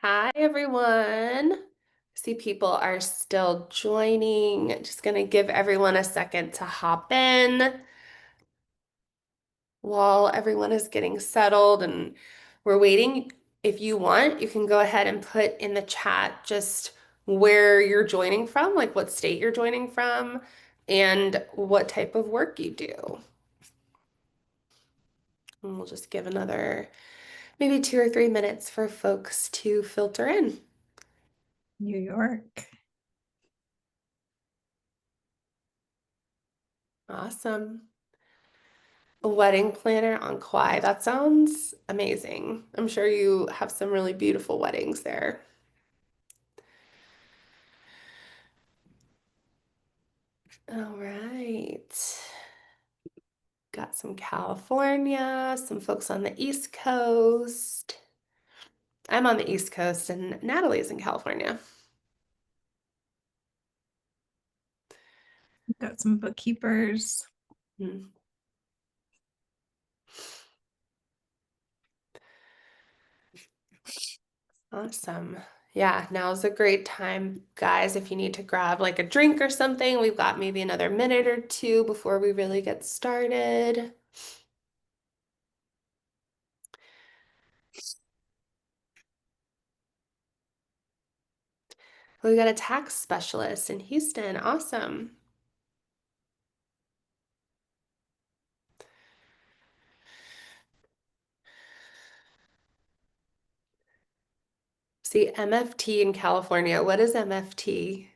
Hi, everyone. See, people are still joining. Just going to give everyone a second to hop in while everyone is getting settled and we're waiting. If you want, you can go ahead and put in the chat just where you're joining from, like what state you're joining from, and what type of work you do. And we'll just give another maybe 2 or 3 minutes for folks to filter in. New York. Awesome. A wedding planner on Kauai. That sounds amazing. I'm sure you have some really beautiful weddings there. All right. Got some California, some folks on the East Coast. I'm on the East Coast and Natalie's in California. Got some bookkeepers. Hmm. Awesome. Yeah, now's a great time, guys, if you need to grab like a drink or something. We've got maybe another minute or two before we really get started. We got a tax specialist in Houston. Awesome. See, MFT in California. What is MFT?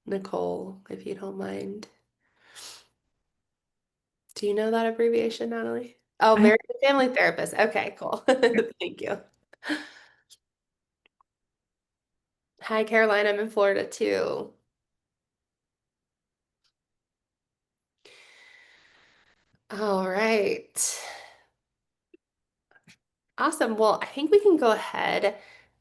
Nicole, if you don't mind. Do you know that abbreviation, Natalie? Oh, I married and family therapist. Okay, cool. Thank you. Hi, Caroline. I'm in Florida too. All right. Awesome. Well, I think we can go ahead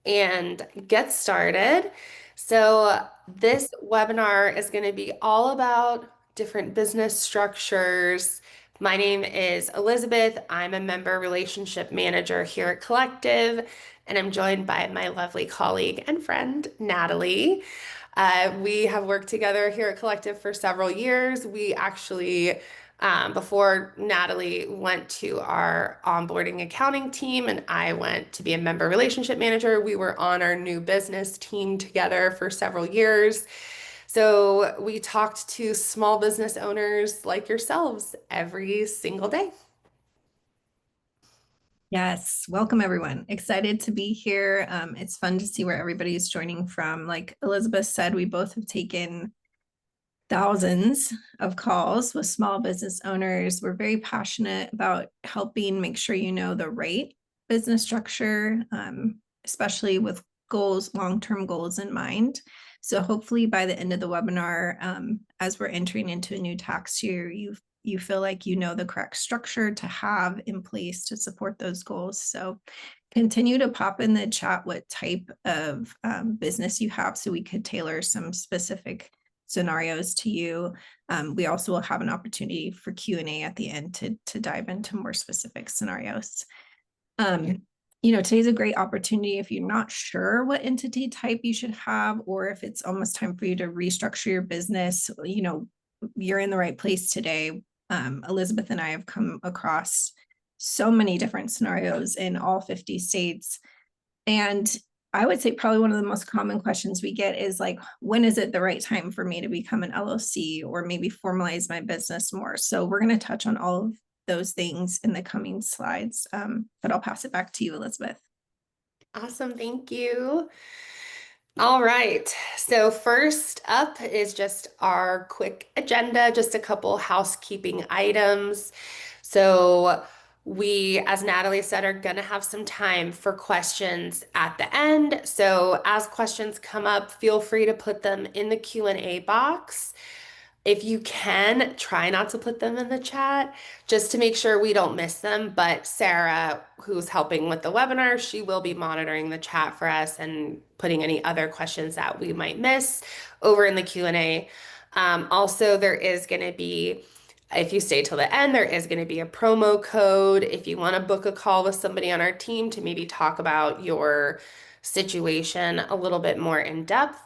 and get started. So, this webinar is going to be all about different business structures. My name is Elizabeth. I'm a member relationship manager here at Collective, and I'm joined by my lovely colleague and friend, Natalie. We have worked together here at Collective for several years. We actually before Natalie went to our onboarding accounting team and I went to be a member relationship manager, we were on our new business team together for several years. So we talked to small business owners like yourselves every single day. Yes, welcome everyone. Excited to be here. It's fun to see where everybody's joining from. Like Elizabeth said, we both have taken thousands of calls with small business owners. We're very passionate about helping make sure you know the right business structure, especially with goals, long-term goals in mind. So hopefully by the end of the webinar, as we're entering into a new tax year, you feel like you know the correct structure to have in place to support those goals. So continue to pop in the chat what type of business you have so we could tailor some specific scenarios to you. We also will have an opportunity for Q&A at the end to dive into more specific scenarios. Today's a great opportunity if you're not sure what entity type you should have, or if it's almost time for you to restructure your business, you're in the right place today. Elizabeth and I have come across so many different scenarios in all 50 states. And I would say probably one of the most common questions we get is like, when is it the right time for me to become an LLC or maybe formalize my business more? So we're going to touch on all of those things in the coming slides, but I'll pass it back to you, Elizabeth. Awesome, thank you. All right, so first up is just our quick agenda, just a couple housekeeping items. So we, as Natalie said, are gonna have some time for questions at the end. So as questions come up, feel free to put them in the Q&A box. If you can, try not to put them in the chat just to make sure we don't miss them. But Sarah, who's helping with the webinar, she will be monitoring the chat for us and putting any other questions that we might miss over in the Q&A. Also, there is going to be If you stay till the end, there is going to be a promo code if you want to book a call with somebody on our team to maybe talk about your situation a little bit more in depth.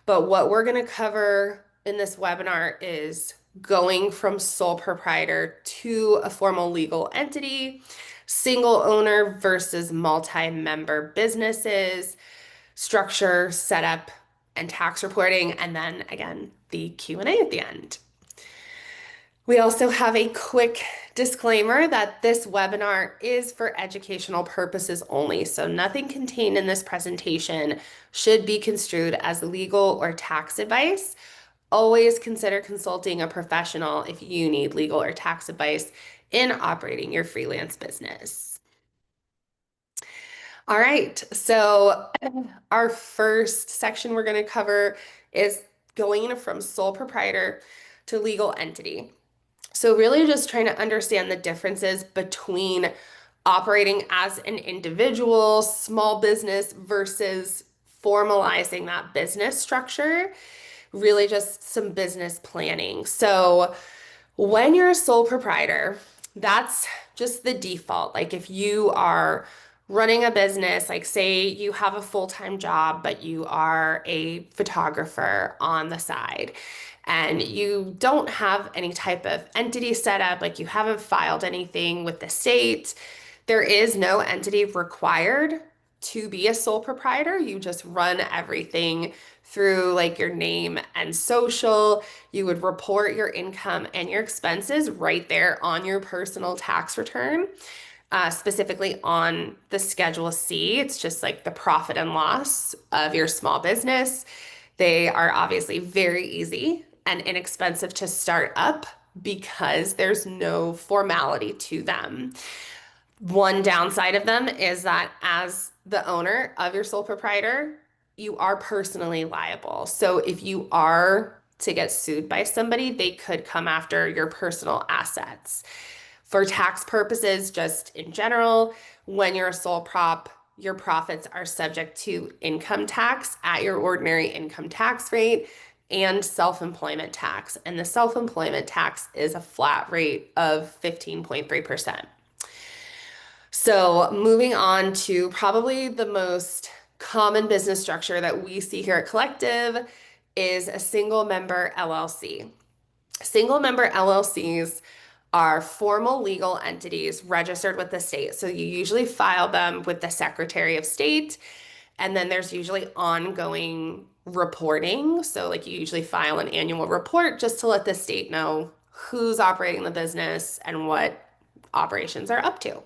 But what we're going to cover in this webinar is going from sole proprietor to a formal legal entity, single owner versus multi-member businesses, structure, setup, and tax reporting, and then again, the Q&A at the end. We also have a quick disclaimer that this webinar is for educational purposes only, so nothing contained in this presentation should be construed as legal or tax advice. Always consider consulting a professional if you need legal or tax advice in operating your freelance business. All right, so our first section we're going to cover is going from sole proprietor to legal entity. So really just trying to understand the differences between operating as an individual, small business versus formalizing that business structure, really just some business planning. So when you're a sole proprietor, that's just the default. Like if you are running a business, like say you have a full-time job, but you are a photographer on the side and you don't have any type of entity set up, like you haven't filed anything with the state, there is no entity required to be a sole proprietor. You just run everything through like your name and social. You would report your income and your expenses right there on your personal tax return, specifically on the Schedule C. It's just like the profit and loss of your small business. They are obviously very easy and inexpensive to start up because there's no formality to them. One downside of them is that as the owner of your sole proprietor, you are personally liable. So if you are to get sued by somebody, they could come after your personal assets. For tax purposes, just in general, when you're a sole prop, your profits are subject to income tax at your ordinary income tax rate and self-employment tax. And the self-employment tax is a flat rate of 15.3%. So, moving on to probably the most common business structure that we see here at Collective is a single member LLC. Single member LLCs are formal legal entities registered with the state. So, you usually file them with the Secretary of State, and then there's usually ongoing reporting. So, like, you usually file an annual report just to let the state know who's operating the business and what operations are up to.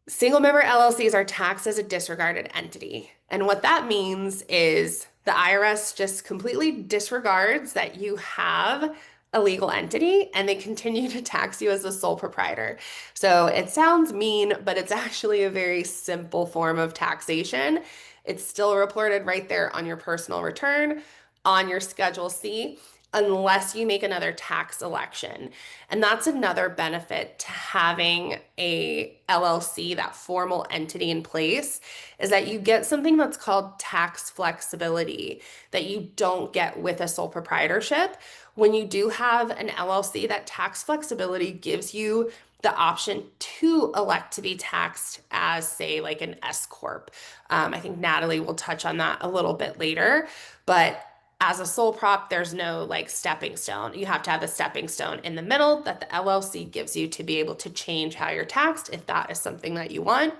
Single member LLCs are taxed as a disregarded entity. And what that means is the IRS just completely disregards that you have a legal entity and they continue to tax you as a sole proprietor. So it sounds mean, but it's actually a very simple form of taxation. It's still reported right there on your personal return, on your Schedule C, unless you make another tax election. And that's another benefit to having a LLC, that formal entity in place, is that you get something that's called tax flexibility that you don't get with a sole proprietorship. When you do have an LLC, that tax flexibility gives you the option to elect to be taxed as, say, like an S Corp. I think Natalie will touch on that a little bit later, but as a sole prop, there's no like stepping stone. You have to have a stepping stone in the middle that the LLC gives you to be able to change how you're taxed if that is something that you want.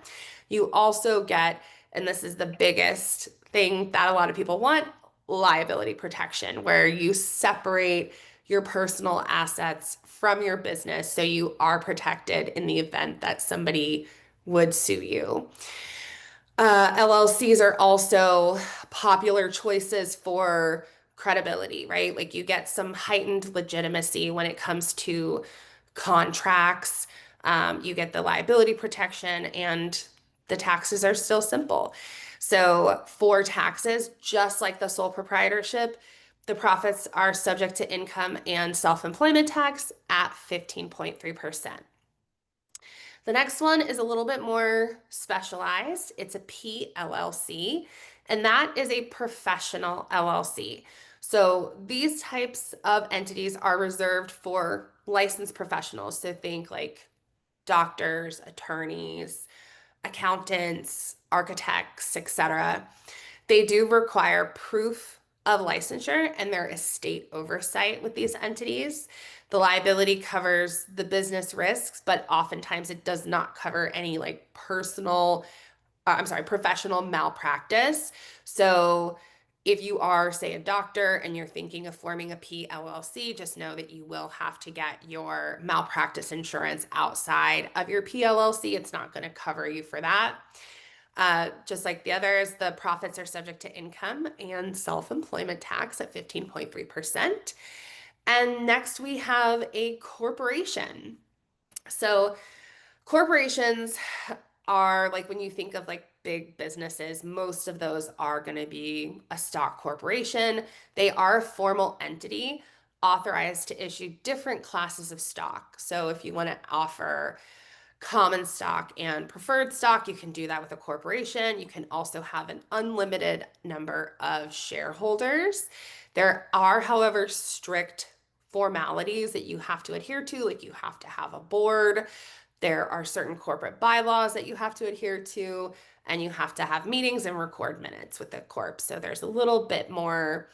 You also get, and this is the biggest thing that a lot of people want, liability protection, where you separate your personal assets from your business so you are protected in the event that somebody would sue you. LLCs are also popular choices for credibility, right? Like you get some heightened legitimacy when it comes to contracts. You get the liability protection, and the taxes are still simple. So for taxes, just like the sole proprietorship, the profits are subject to income and self-employment tax at 15.3%. The next one is a little bit more specialized. It's a PLLC, and that is a professional LLC. So these types of entities are reserved for licensed professionals. So think like doctors, attorneys, accountants, architects, etc. They do require proof of licensure and their estate oversight with these entities. The liability covers the business risks, but oftentimes it does not cover any like professional malpractice. So if you are, say, a doctor and you're thinking of forming a PLLC, just know that you will have to get your malpractice insurance outside of your PLLC. It's not going to cover you for that. Just like the others, the profits are subject to income and self-employment tax at 15.3%. And next we have a corporation. So corporations are like when you think of like big businesses, most of those are going to be a stock corporation. They are a formal entity authorized to issue different classes of stock. So if you want to offer common stock and preferred stock, you can do that with a corporation. You can also have an unlimited number of shareholders. There are, however, strict formalities that you have to adhere to, like you have to have a board. There are certain corporate bylaws that you have to adhere to, and you have to have meetings and record minutes with the corp. So there's a little bit more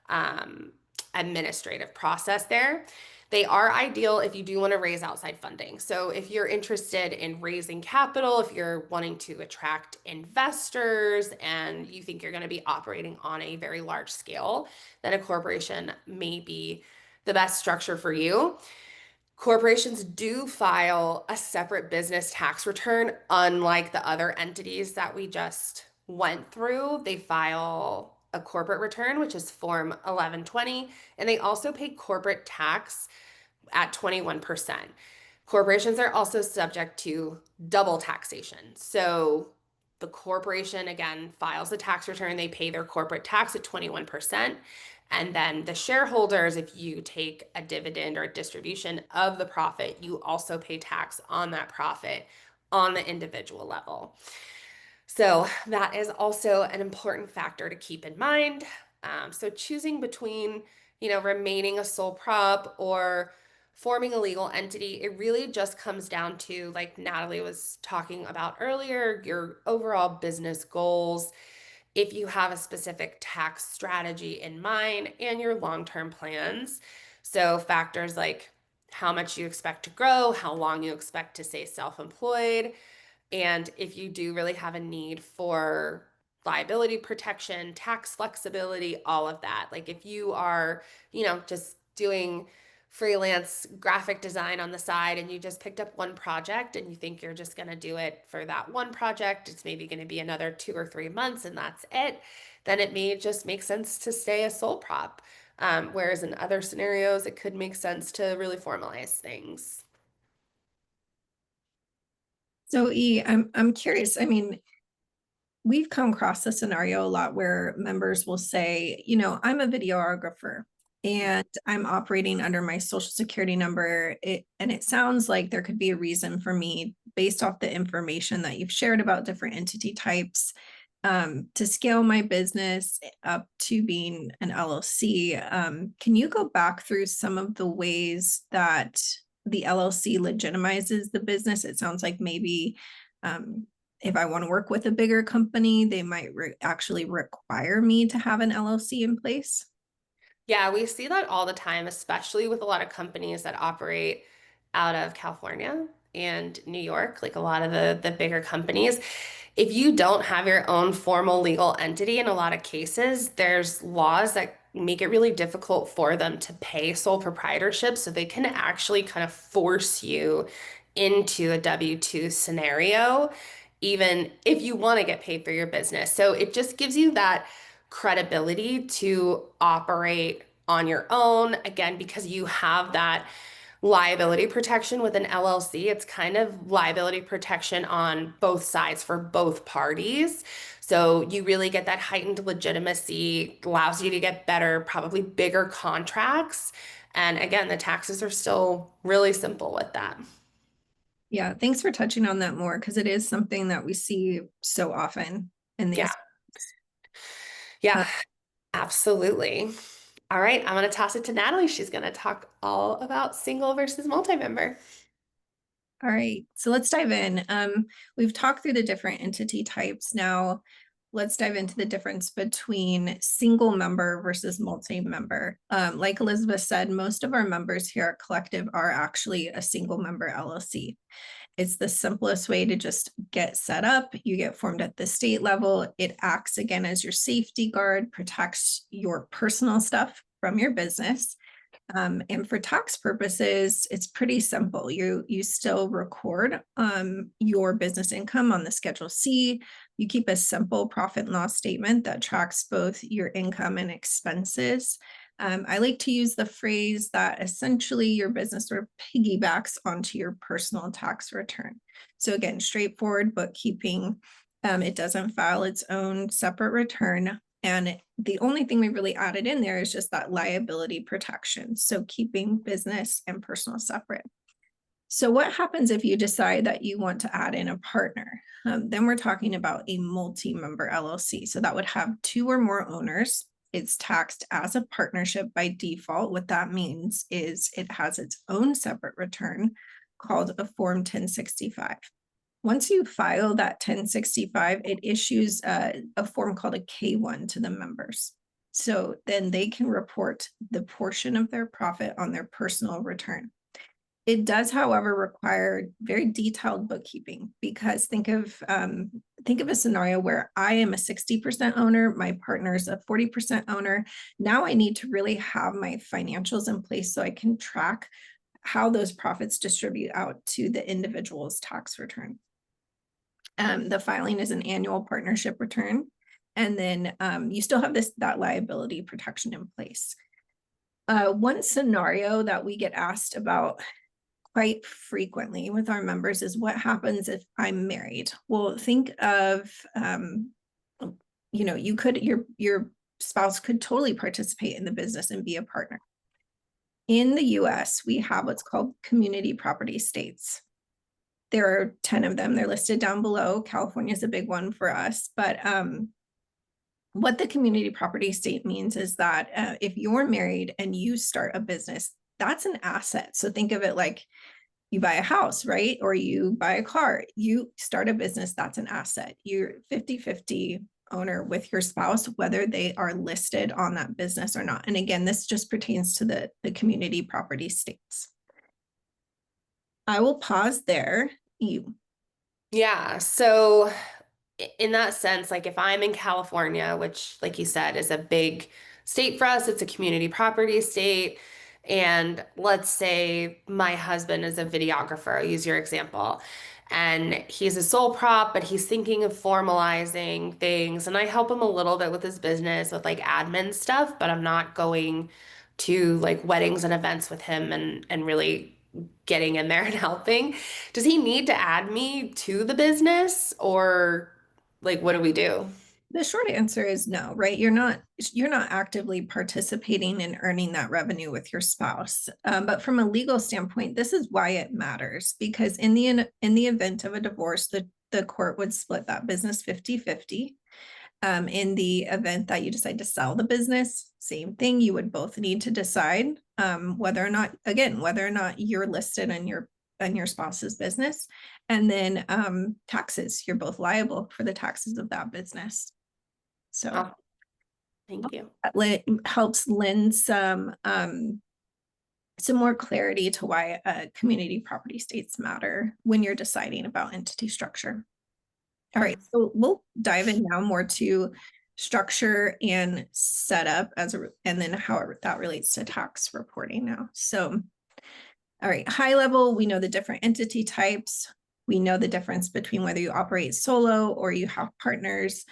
um, administrative process there. They are ideal if you do want to raise outside funding. So if you're interested in raising capital, if you're wanting to attract investors and you think you're going to be operating on a very large scale, then a corporation may be the best structure for you. Corporations do file a separate business tax return, unlike the other entities that we just went through. They file a corporate return, which is Form 1120, and they also pay corporate tax at 21%. Corporations are also subject to double taxation. So the corporation, again, files a tax return, they pay their corporate tax at 21%. And then the shareholders, if you take a dividend or a distribution of the profit, you also pay tax on that profit on the individual level. So that is also an important factor to keep in mind. So choosing between, remaining a sole prop or forming a legal entity, it really just comes down to, like Natalie was talking about earlier, your overall business goals, if you have a specific tax strategy in mind, and your long-term plans. So factors like how much you expect to grow, how long you expect to stay self-employed, and if you do really have a need for liability protection, tax flexibility, all of that. Like if you are, just doing freelance graphic design on the side and you just picked up one project and you think you're just going to do it for that one project, it's maybe going to be another 2 or 3 months and that's it, then it may just make sense to stay a sole prop. Whereas in other scenarios, it could make sense to really formalize things. So I'm curious. I mean, we've come across this scenario a lot where members will say, I'm a videographer and I'm operating under my social security number. And it sounds like there could be a reason for me, based off the information that you've shared about different entity types, to scale my business up to being an LLC. Can you go back through some of the ways that the LLC legitimizes the business? It sounds like maybe if I want to work with a bigger company, they might actually require me to have an LLC in place. Yeah, we see that all the time, especially with a lot of companies that operate out of California and New York, like a lot of the bigger companies. If you don't have your own formal legal entity, in a lot of cases, there's laws that make it really difficult for them to pay sole proprietorship. So they can actually kind of force you into a W-2 scenario, even if you want to get paid for your business. So it just gives you that credibility to operate on your own, again, because you have that liability protection with an LLC. It's kind of liability protection on both sides for both parties. So you really get that heightened legitimacy, allows you to get better, probably bigger contracts. And again, the taxes are still really simple with that. Yeah, thanks for touching on that more because it is something that we see so often in Yeah. these. Yeah, absolutely. All right, I'm going to toss it to Natalie. She's going to talk all about single versus multi-member. All right, so let's dive in. We've talked through the different entity types. Now, let's dive into the difference between single member versus multi-member. Like Elizabeth said, most of our members here at Collective are actually a single member LLC. It's the simplest way to just get set up. You get formed at the state level. It acts again as your safety guard, protects your personal stuff from your business. And for tax purposes, it's pretty simple. You still record your business income on the Schedule C. You keep a simple profit and loss statement that tracks both your income and expenses. I like to use the phrase that essentially your business sort of piggybacks onto your personal tax return. So again, straightforward bookkeeping. It doesn't file its own separate return. And the only thing we really added in there is just that liability protection. So keeping business and personal separate. So what happens if you decide that you want to add in a partner? Then we're talking about a multi-member LLC. So that would have two or more owners. It's taxed as a partnership by default. What that means is it has its own separate return called a Form 1065. Once you file that 1065, it issues a form called a K1 to the members. So then they can report the portion of their profit on their personal return. It does, however, require very detailed bookkeeping because think of a scenario where I am a 60% owner, my partner is a 40% owner. Now I need to really have my financials in place so I can track how those profits distribute out to the individual's tax return. The filing is an annual partnership return, and then you still have that liability protection in place. One scenario that we get asked about quite frequently with our members is what happens if I'm married? Well, think of, your spouse could totally participate in the business and be a partner. In the US, we have what's called community property states. There are 10 of them. They're listed down below. California is a big one for us. But what the community property state means is that if you're married and you start a business, that's an asset. So think of it like you buy a house, right? Or you buy a car, you start a business, that's an asset. You're 50-50 owner with your spouse, whether they are listed on that business or not. And again, this just pertains to the community property states. I will pause there. You. Yeah, so in that sense, like if I'm in California, which, like you said, is a big state for us, it's a community property state. And let's say my husband is a videographer, I'll use your example, and he's a sole prop, but he's thinking of formalizing things. And I help him a little bit with his business with like admin stuff, but I'm not going to like weddings and events with him and really getting in there and helping. Does he need to add me to the business or like what do we do? The short answer is no, right? You're not actively participating in earning that revenue with your spouse. But from a legal standpoint, this is why it matters because in the event of a divorce, the court would split that business 50-50. In the event that you decide to sell the business, same thing. You would both need to decide whether or not you're listed on your spouse's business, and then taxes. You're both liable for the taxes of that business. So Oh, thank you. that helps lend some more clarity to why community property states matter when you're deciding about entity structure. All right, so we'll dive in now more to structure and setup and then how that relates to tax reporting now. So, all right, high level, we know the different entity types. We know the difference between whether you operate solo or you have partners.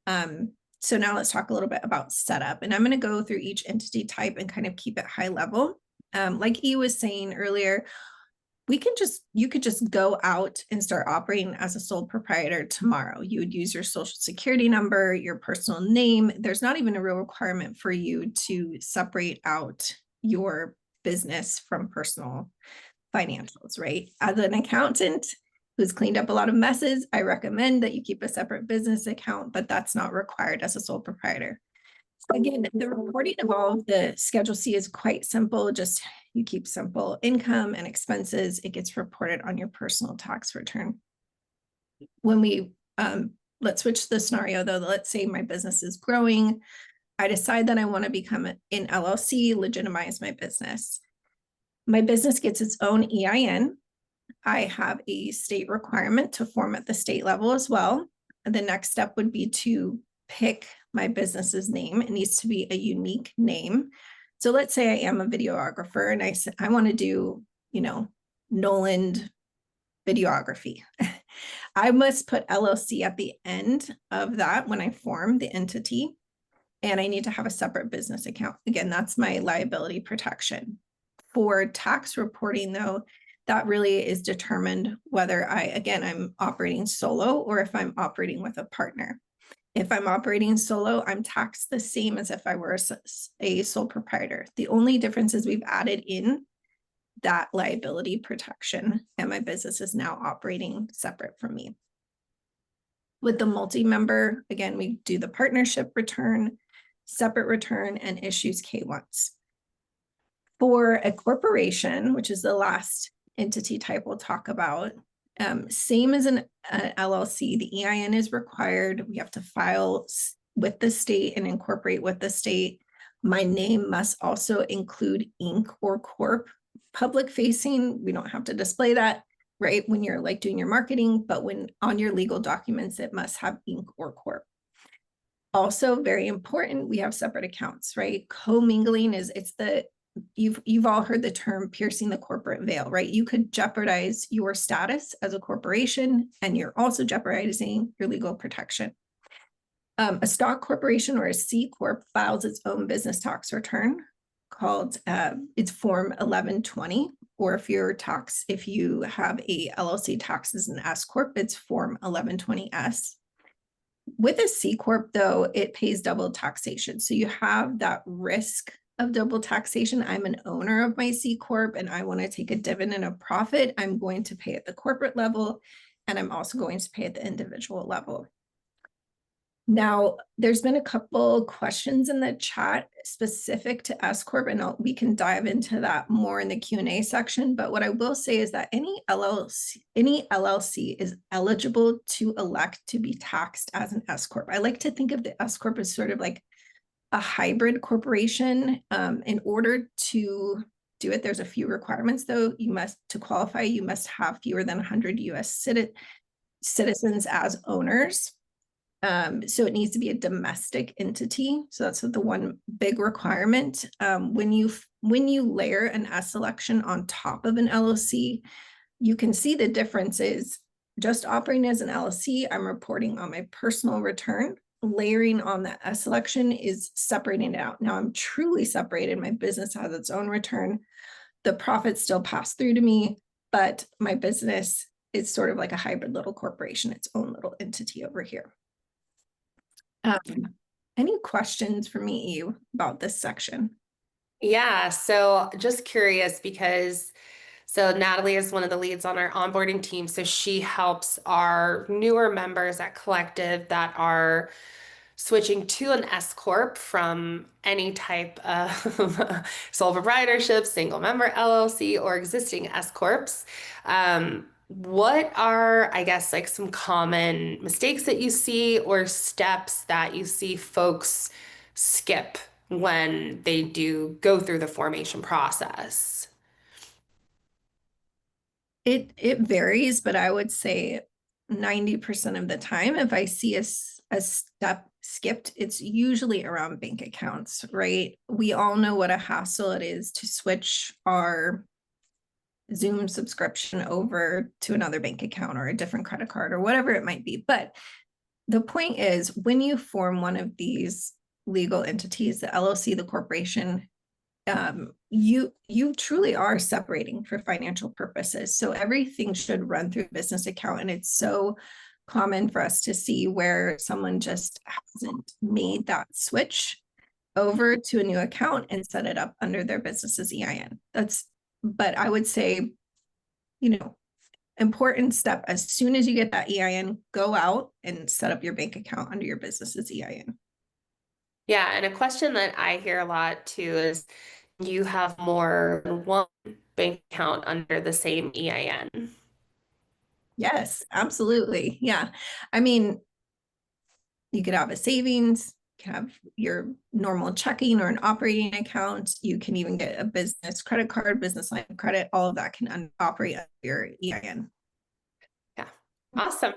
So now let's talk a little bit about setup. And I'm going to go through each entity type and kind of keep it high level. Like E was saying earlier, you could just go out and start operating as a sole proprietor tomorrow. You would use your social security number, your personal name. There's not even a real requirement for you to separate out your business from personal financials, right? As an accountant who's cleaned up a lot of messes, I recommend that you keep a separate business account, but that's not required as a sole proprietor. Again, the reporting of all of the Schedule C is quite simple. Just you keep simple income and expenses. It gets reported on your personal tax return. When we, let's switch the scenario though. Let's say my business is growing. I decide that I want to become an LLC, legitimize my business. My business gets its own EIN. I have a state requirement to form at the state level as well. The next step would be to pick my business's name. It needs to be a unique name. So let's say I am a videographer and I want to do, Noland videography. I must put LLC at the end of that when I form the entity, and I need to have a separate business account. Again, that's my liability protection. For tax reporting though, that really is determined whether I'm operating solo or if I'm operating with a partner. If I'm operating solo, I'm taxed the same as if I were a sole proprietor. The only difference is we've added in that liability protection, and my business is now operating separate from me. With the multi-member, again, we do the partnership return, separate return, and issues K-1s. For a corporation, which is the last entity type we'll talk about, same as an LLC, the EIN is required. We have to file with the state and incorporate with the state. My name must also include Inc. or Corp. Public facing, we don't have to display that, right? When you're like doing your marketing, but when on your legal documents, it must have Inc. or Corp. Also very important, we have separate accounts, right? Commingling you've all heard the term piercing the corporate veil, right? You could jeopardize your status as a corporation, and you're also jeopardizing your legal protection. A stock corporation or a C Corp files its own business tax return called it's Form 1120, or if you have a LLC taxed as an S Corp, it's Form 1120S. With a C Corp though, it pays double taxation. So you have that risk of double taxation. I'm an owner of my C Corp and I want to take a dividend of profit. I'm going to pay at the corporate level, and I'm also going to pay at the individual level. Now, there's been a couple questions in the chat specific to S Corp, and we can dive into that more in the Q&A section. But what I will say is that any LLC is eligible to elect to be taxed as an S Corp. I like to think of the S Corp as sort of like a hybrid corporation. In order to do it, there's a few requirements though. To qualify, you must have fewer than 100 US citizens as owners. So it needs to be a domestic entity. So that's the one big requirement. When you layer an S election on top of an LLC, you can see the differences. Just operating as an LLC, I'm reporting on my personal return. Layering on the S election is separating it out. Now I'm truly separated. My business has its own return. The profits still pass through to me, but my business is sort of like a hybrid little corporation, its own little entity over here. Any questions for me, Eve, about this section? Yeah, so just curious because Natalie is one of the leads on our onboarding team. So she helps our newer members at Collective that are switching to an S Corp from any type of sole proprietorship, single member LLC, or existing S Corps. What are, I guess, like some common mistakes that you see or steps that you see folks skip when they do go through the formation process? It varies, but I would say 90% of the time, if I see a step skipped, it's usually around bank accounts, right? We all know what a hassle it is to switch our Zoom subscription over to another bank account or a different credit card or whatever it might be. But the point is, when you form one of these legal entities, the LLC, the corporation, you truly are separating for financial purposes. So everything should run through a business account. And it's so common for us to see where someone just hasn't made that switch over to a new account and set it up under their business's EIN. But I would say, important step, as soon as you get that EIN, go out and set up your bank account under your business's EIN. Yeah, and a question that I hear a lot too is you have more than one bank account under the same EIN. Yes, absolutely. Yeah. I mean, you could have a savings, you can have your normal checking or an operating account. You can even get a business credit card, business line of credit. All of that can operate under your EIN. Yeah. Awesome.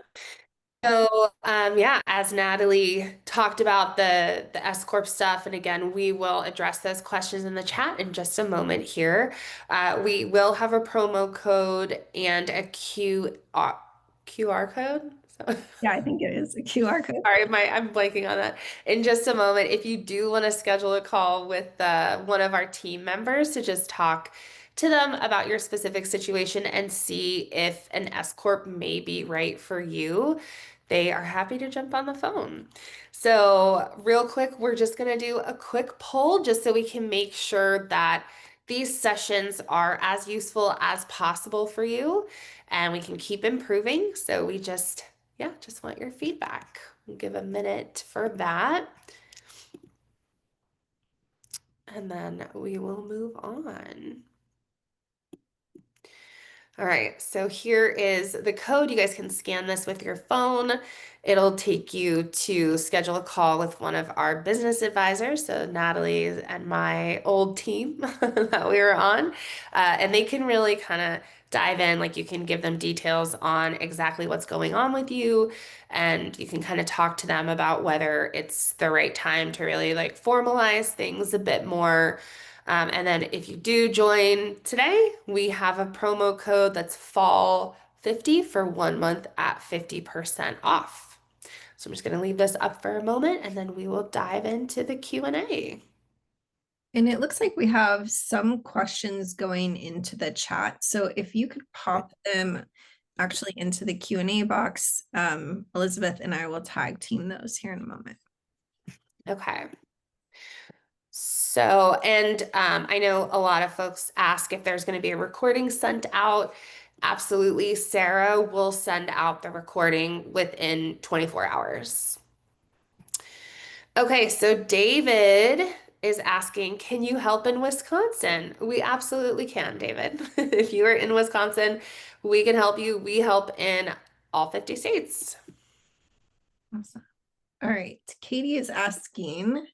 So, yeah, as Natalie talked about the S Corp stuff, and again, we will address those questions in the chat in just a moment here. We will have a promo code and a QR code. So, Yeah, I think it is a QR code. sorry, I'm blanking on that. In just a moment, if you do want to schedule a call with one of our team members to just talk to them about your specific situation and see if an S Corp may be right for you, they are happy to jump on the phone. So, real quick, we're just going to do a quick poll just so we can make sure that these sessions are as useful as possible for you and we can keep improving. So, yeah, just want your feedback. We'll give a minute for that, and then we will move on. All right, so here is the code. You guys can scan this with your phone. It'll take you to schedule a call with one of our business advisors, so Natalie and my old team that we were on. And they can really kind of dive in, like you can give them details on exactly what's going on with you, and you can kind of talk to them about whether it's the right time to really like formalize things a bit more. And then if you do join today, we have a promo code that's fall50 for 1 month at 50% off. So I'm just going to leave this up for a moment and then we will dive into the Q&A. And it looks like we have some questions going into the chat. So if you could pop them actually into the Q&A box, Elizabeth and I will tag team those here in a moment. Okay. So, and I know a lot of folks ask if there's going to be a recording sent out. Absolutely. Sarah will send out the recording within 24 hours. Okay, so David is asking, can you help in Wisconsin? We absolutely can, David. If you are in Wisconsin, we can help you. We help in all 50 states. Awesome. All right. Katie is asking,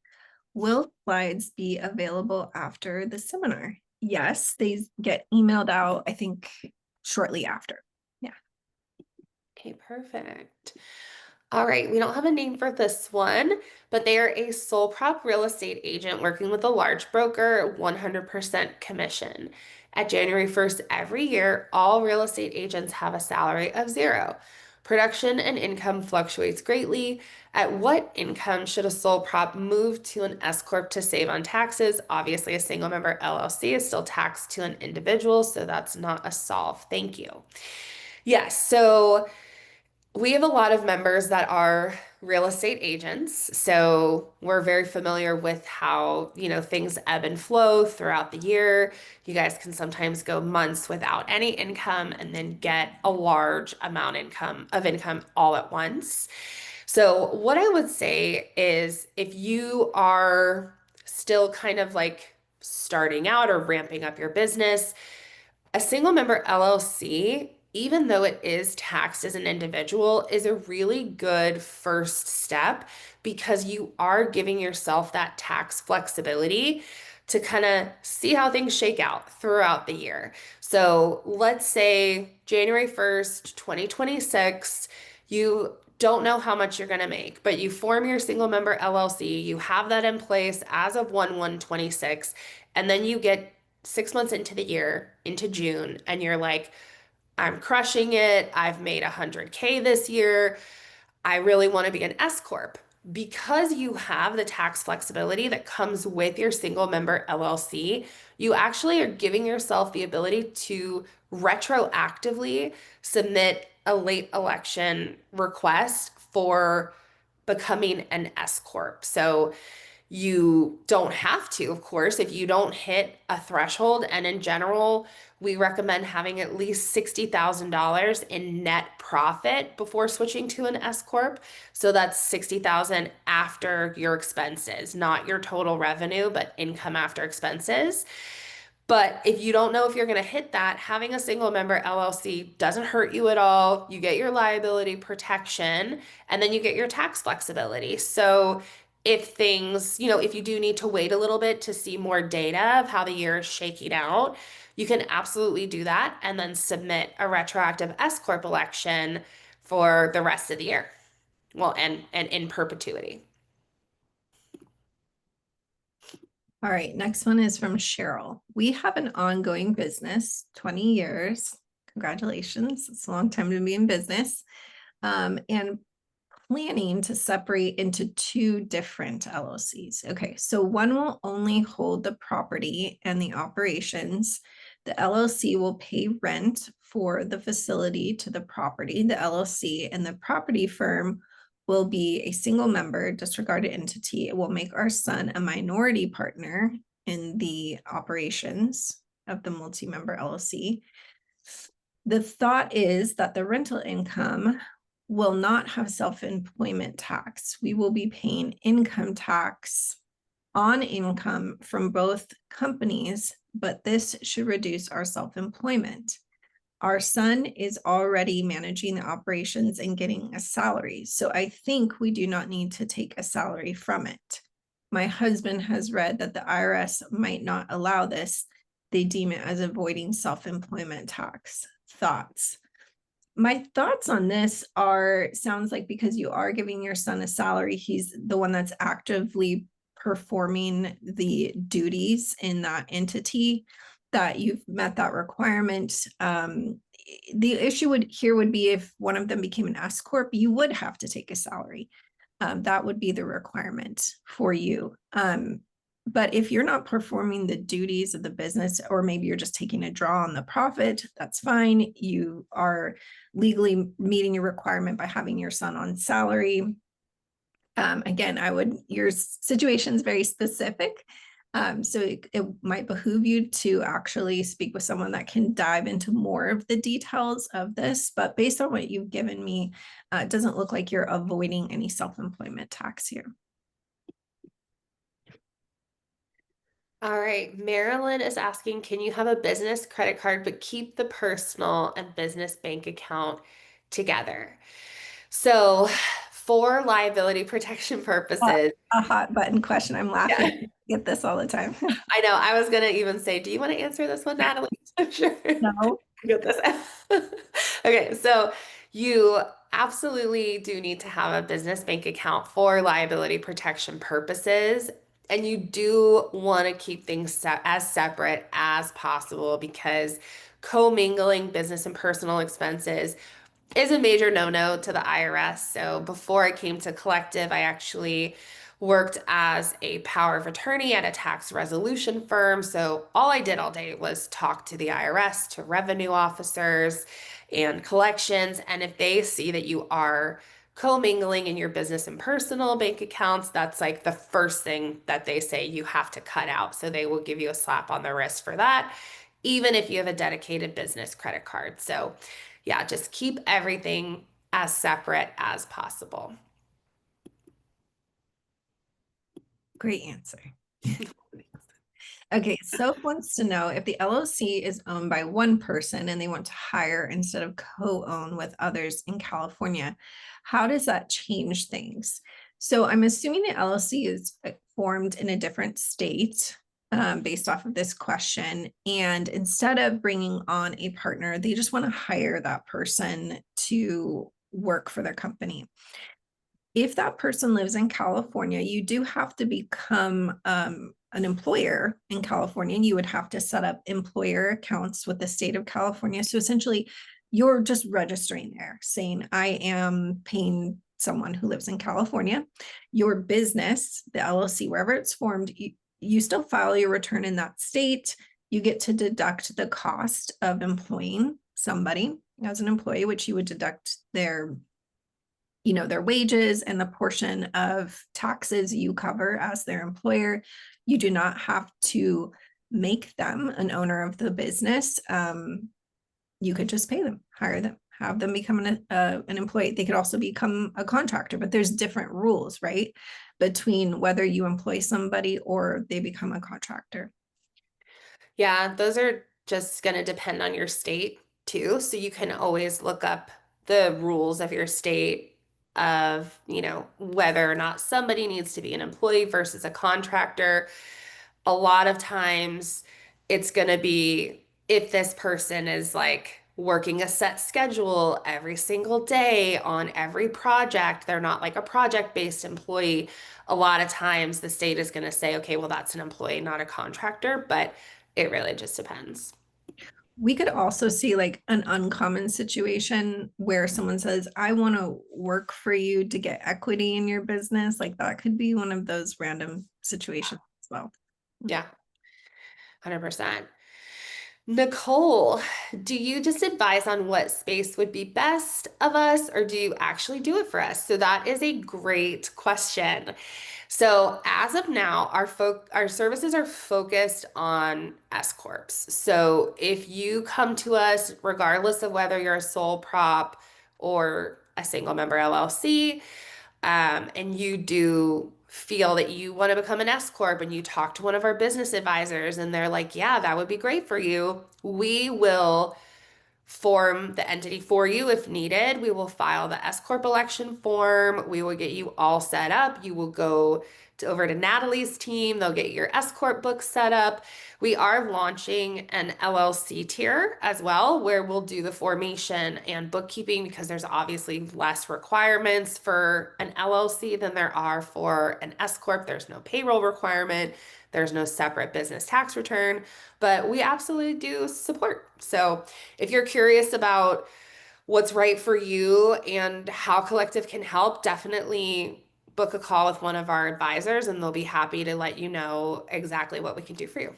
will slides be available after the seminar? Yes, they get emailed out, I think, shortly after. Yeah. Okay, perfect. All right, we don't have a name for this one, but they are a sole prop real estate agent working with a large broker, 100% commission. At January 1st every year, all real estate agents have a salary of zero. Production and income fluctuates greatly. At what income should a sole prop move to an S Corp to save on taxes? Obviously, a single member LLC is still taxed to an individual, so that's not a solve. Thank you. Yes, so we have a lot of members that are real estate agents, so we're very familiar with how, things ebb and flow throughout the year. You guys can sometimes go months without any income and then get a large amount of income all at once. So, what I would say is if you are still kind of like starting out or ramping up your business, a single member LLC, even though it is taxed as an individual, is a really good first step because you are giving yourself that tax flexibility to kind of see how things shake out throughout the year. So let's say January 1st, 2026, you don't know how much you're going to make, but you form your single member LLC, you have that in place as of 1/1/26, and then you get 6 months into the year, into June, and you're like, I'm crushing it. I've made 100K this year. I really want to be an S Corp. Because you have the tax flexibility that comes with your single member LLC, you actually are giving yourself the ability to retroactively submit a late election request for becoming an S Corp. So You don't have to, of course, if you don't hit a threshold. And in general, we recommend having at least $60,000 in net profit before switching to an S Corp. So that's 60,000 after your expenses, not your total revenue, but income after expenses. But if you don't know if you're going to hit that, having a single member LLC doesn't hurt you at all. You get your liability protection and then you get your tax flexibility. So if things, if you do need to wait a little bit to see more data of how the year is shaking out, you can absolutely do that and then submit a retroactive S Corp election for the rest of the year. Well, and in perpetuity. All right, next one is from Cheryl. We have an ongoing business, 20 years. Congratulations. It's a long time to be in business. And planning to separate into two different LLCs. Okay, so one will only hold the property and the operations. The LLC will pay rent for the facility to the property. The LLC and the property firm will be a single member disregarded entity. It will make our son a minority partner in the operations of the multi-member LLC. The thought is that the rental income will not have self-employment tax. We will be paying income tax on income from both companies, but this should reduce our self-employment. Our son is already managing the operations and getting a salary, so I think we do not need to take a salary from it. My husband has read that the IRS might not allow this. They deem it as avoiding self-employment tax. Thoughts? My thoughts on this are, sounds like because you are giving your son a salary, he's the one that's actively performing the duties in that entity, that you've met that requirement. The issue would be if one of them became an S Corp, you would have to take a salary. That would be the requirement for you. But if you're not performing the duties of the business, or maybe you're just taking a draw on the profit, that's fine. You are legally meeting your requirement by having your son on salary. Again, your situation is very specific. So it might behoove you to actually speak with someone that can dive into more of the details of this. But based on what you've given me, it doesn't look like you're avoiding any self-employment tax here. All right, Marilyn is asking, can you have a business credit card but keep the personal and business bank account together? So, for liability protection purposes, A hot button question. I'm laughing. yeah, I get this all the time. I know. I was gonna even say, do you want to answer this one, Natalie? I'm sure. No. Got this. Okay, so you absolutely do need to have a business bank account for liability protection purposes. And you do want to keep things as separate as possible because commingling business and personal expenses is a major no-no to the IRS. So before I came to Collective, I actually worked as a power of attorney at a tax resolution firm. So all I did all day was talk to the IRS, to revenue officers and collections. And if they see that you are commingling in your business and personal bank accounts, that's like the first thing that they say you have to cut out. So they will give you a slap on the wrist for that, even if you have a dedicated business credit card. So yeah, just keep everything as separate as possible. Great answer. Okay, Soph wants to know if the LLC is owned by one person and they want to hire instead of co-own with others in California, how does that change things? So I'm assuming the LLC is formed in a different state based off of this question. And instead of bringing on a partner, they just want to hire that person to work for their company. If that person lives in California, you do have to become an employer in California, and you would have to set up employer accounts with the state of California. So essentially, you're just registering there saying, I am paying someone who lives in California. Your business, the LLC, wherever it's formed, you still file your return in that state. You get to deduct the cost of employing somebody as an employee, which you would deduct their their wages and the portion of taxes you cover as their employer. You do not have to make them an owner of the business. You could just pay them, hire them, have them become an employee. They could also become a contractor, but there's different rules, right? Between whether you employ somebody or they become a contractor. Yeah, those are just going to depend on your state too. So you can always look up the rules of your state of, whether or not somebody needs to be an employee versus a contractor. A lot of times it's going to be if this person is like working a set schedule every single day on every project, they're not like a project-based employee. A lot of times the state is going to say, okay, well, that's an employee, not a contractor, but it really just depends. We could also see like an uncommon situation where someone says, I want to work for you to get equity in your business. Like that could be one of those random situations as well. Yeah, 100%. Nicole, do you just advise on what space would be best of us, or do you actually do it for us? So that is a great question. So as of now, our services are focused on S Corps. So if you come to us, regardless of whether you're a sole prop or a single member LLC, and you do feel that you want to become an S Corp and you talk to one of our business advisors and they're like, yeah, that would be great for you, we will form the entity for you if needed. We will file the S Corp election form. We will get you all set up. You will go over to Natalie's team. They'll get your S Corp book set up. We are launching an LLC tier as well, where we'll do the formation and bookkeeping because there's obviously less requirements for an LLC than there are for an S Corp. There's no payroll requirement. There's no separate business tax return, but we absolutely do support. So if you're curious about what's right for you and how Collective can help, definitely book a call with one of our advisors and they'll be happy to let you know exactly what we can do for you.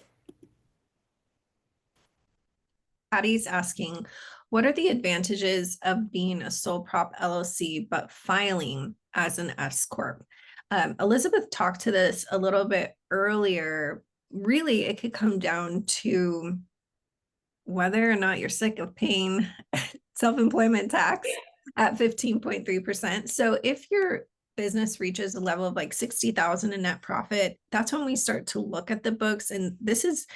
Patty's asking, what are the advantages of being a sole prop LLC but filing as an S Corp? Elizabeth talked to this a little bit earlier. Really, it could come down to whether or not you're sick of paying self-employment tax at 15.3%. So if your business reaches a level of like 60,000 in net profit, that's when we start to look at the books. And this is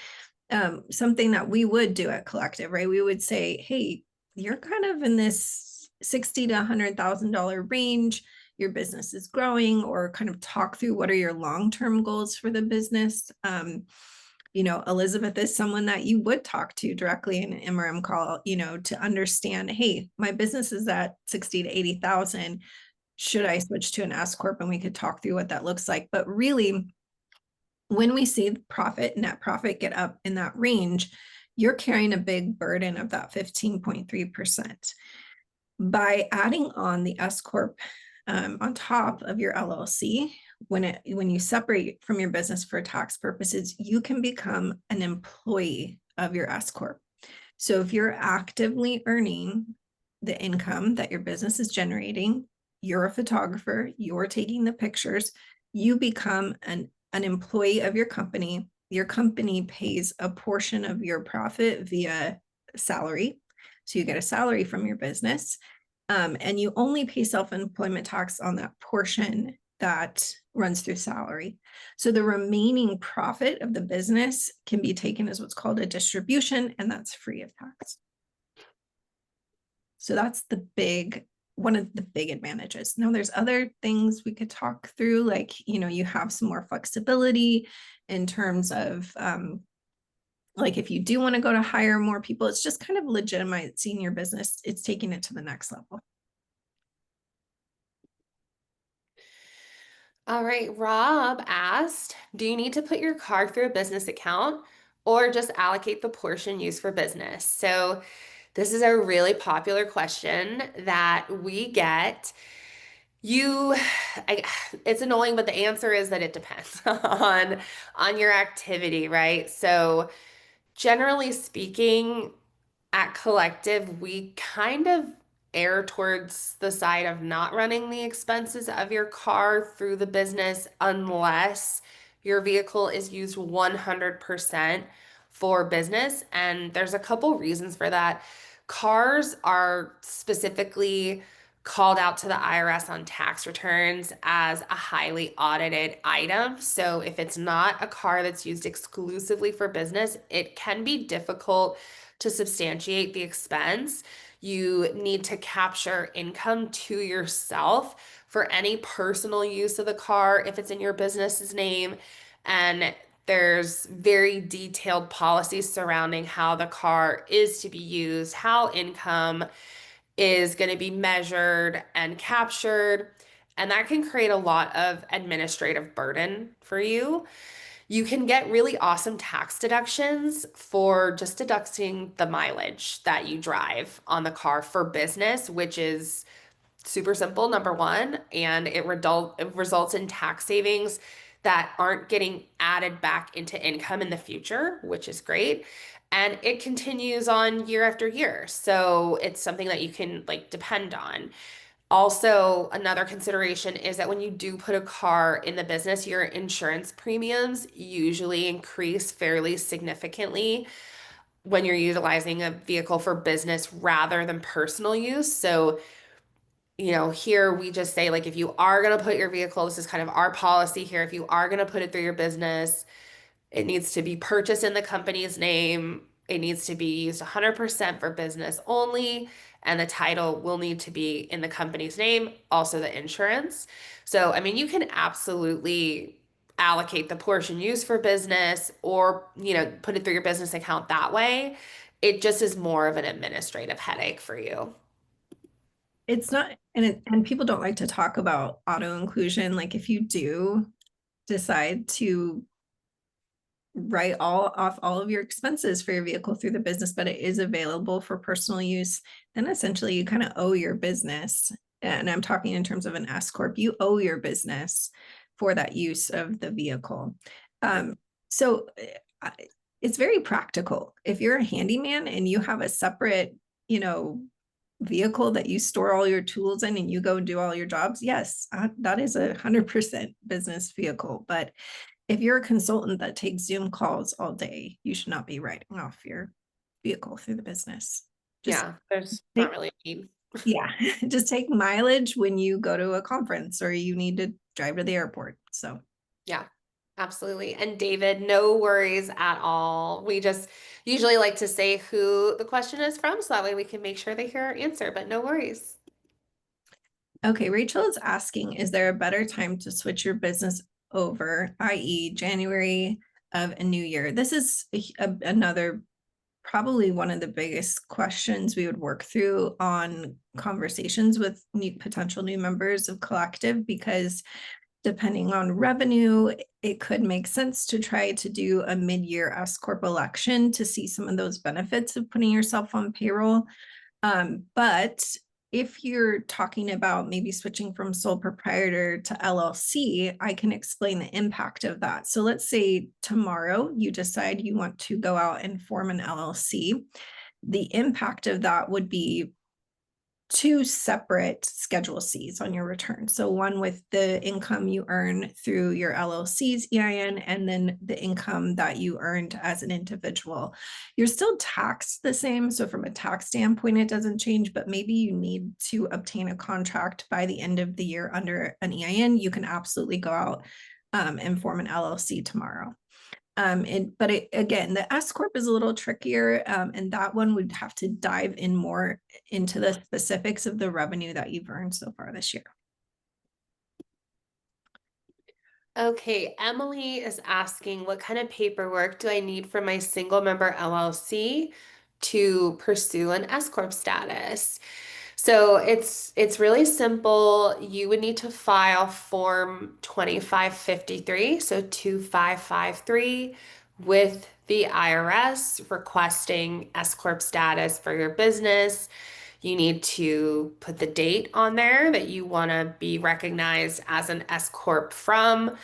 something that we would do at Collective, right? We would say, hey, you're kind of in this 60 to $100,000 range. Your business is growing, or kind of talk through what are your long-term goals for the business. Elizabeth is someone that you would talk to directly in an MRM call, to understand, hey, my business is at 60 to 80,000. Should I switch to an S Corp? And we could talk through what that looks like. But really, when we see net profit get up in that range, you're carrying a big burden of that 15.3%. By adding on the S Corp on top of your LLC, when you separate from your business for tax purposes, you can become an employee of your S Corp. So if you're actively earning the income that your business is generating, you're a photographer, you're taking the pictures, you become an employee of your company. Your company pays a portion of your profit via salary. So you get a salary from your business, and you only pay self-employment tax on that portion that runs through salary. So the remaining profit of the business can be taken as what's called a distribution, and that's free of tax. So that's one of the big advantages. Now there's other things we could talk through, like, you have some more flexibility in terms of, like if you do want to go to hire more people, it's just kind of legitimizing your business. It's taking it to the next level. All right, Rob asked, do you need to put your car through a business account or just allocate the portion used for business? So this is a really popular question that we get. You, I, it's annoying, but the answer is that it depends on your activity, right? So generally speaking, at Collective, we kind of err towards the side of not running the expenses of your car through the business unless your vehicle is used 100% for business. And there's a couple reasons for that. Cars are specifically called out to the IRS on tax returns as a highly audited item. So if it's not a car that's used exclusively for business, it can be difficult to substantiate the expense. You need to capture income to yourself for any personal use of the car if it's in your business's name. And there's very detailed policies surrounding how the car is to be used, how income is going to be measured and captured. And that can create a lot of administrative burden for you. You can get really awesome tax deductions for just deducting the mileage that you drive on the car for business, which is super simple, number one, and it results in tax savings that aren't getting added back into income in the future, which is great. And it continues on year after year. So it's something that you can like depend on. Also, another consideration is that when you do put a car in the business, your insurance premiums usually increase fairly significantly when you're utilizing a vehicle for business rather than personal use. So, here we just say, like, if you are going to put your vehicle, this is kind of our policy here. If you are going to put it through your business, it needs to be purchased in the company's name. It needs to be used 100% for business only. And the title will need to be in the company's name, also the insurance. So, I mean, you can absolutely allocate the portion used for business or, put it through your business account that way. It just is more of an administrative headache for you. It's not, and people don't like to talk about auto inclusion. Like if you do decide to write all of your expenses for your vehicle through the business, but it is available for personal use, then essentially you kind of owe your business. And I'm talking in terms of an S Corp, you owe your business for that use of the vehicle. So it's very practical. If you're a handyman and you have a separate, vehicle that you store all your tools in and you go do all your jobs, yes, that is 100% business vehicle. But if you're a consultant that takes Zoom calls all day, you should not be writing off your vehicle through the business. Just Yeah, there's not take, really a need. yeah, just take mileage when you go to a conference or you need to drive to the airport. So, Yeah, absolutely. And David, no worries at all. We just usually like to say who the question is from, so that way we can make sure they hear our answer, but no worries. okay, Rachel is asking, is there a better time to switch your business over, i.e., January of a new year? This is another probably one of the biggest questions we would work through on conversations with potential new members of Collective, because depending on revenue, it could make sense to try to do a mid-year S Corp election to see some of those benefits of putting yourself on payroll. But if you're talking about maybe switching from sole proprietor to LLC, I can explain the impact of that. So let's say tomorrow you decide you want to go out and form an LLC. The impact of that would be two separate Schedule Cs on your return. So one with the income you earn through your LLC's EIN, and then the income that you earned as an individual. You're still taxed the same. So from a tax standpoint, it doesn't change, but maybe you need to obtain a contract by the end of the year under an EIN. You can absolutely go out and form an LLC tomorrow. Again, the S Corp is a little trickier, and that one would have to dive in more into the specifics of the revenue that you've earned so far this year. Okay, Emily is asking, what kind of paperwork do I need for my single member LLC to pursue an S Corp status? So it's really simple. You would need to file Form 2553, so 2553 with the IRS requesting S Corp status for your business. You need to put the date on there that you want to be recognized as an S Corp from.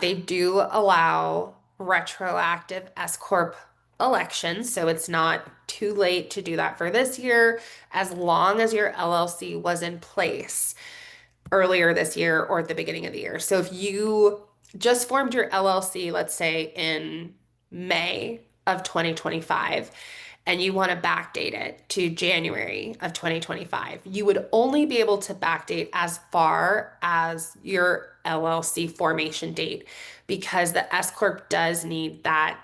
They do allow retroactive S Corp elections, so it's not too late to do that for this year, as long as your LLC was in place earlier this year or at the beginning of the year. So if you just formed your LLC, let's say in May of 2025, and you want to backdate it to January of 2025, you would only be able to backdate as far as your LLC formation date because the S Corp does need that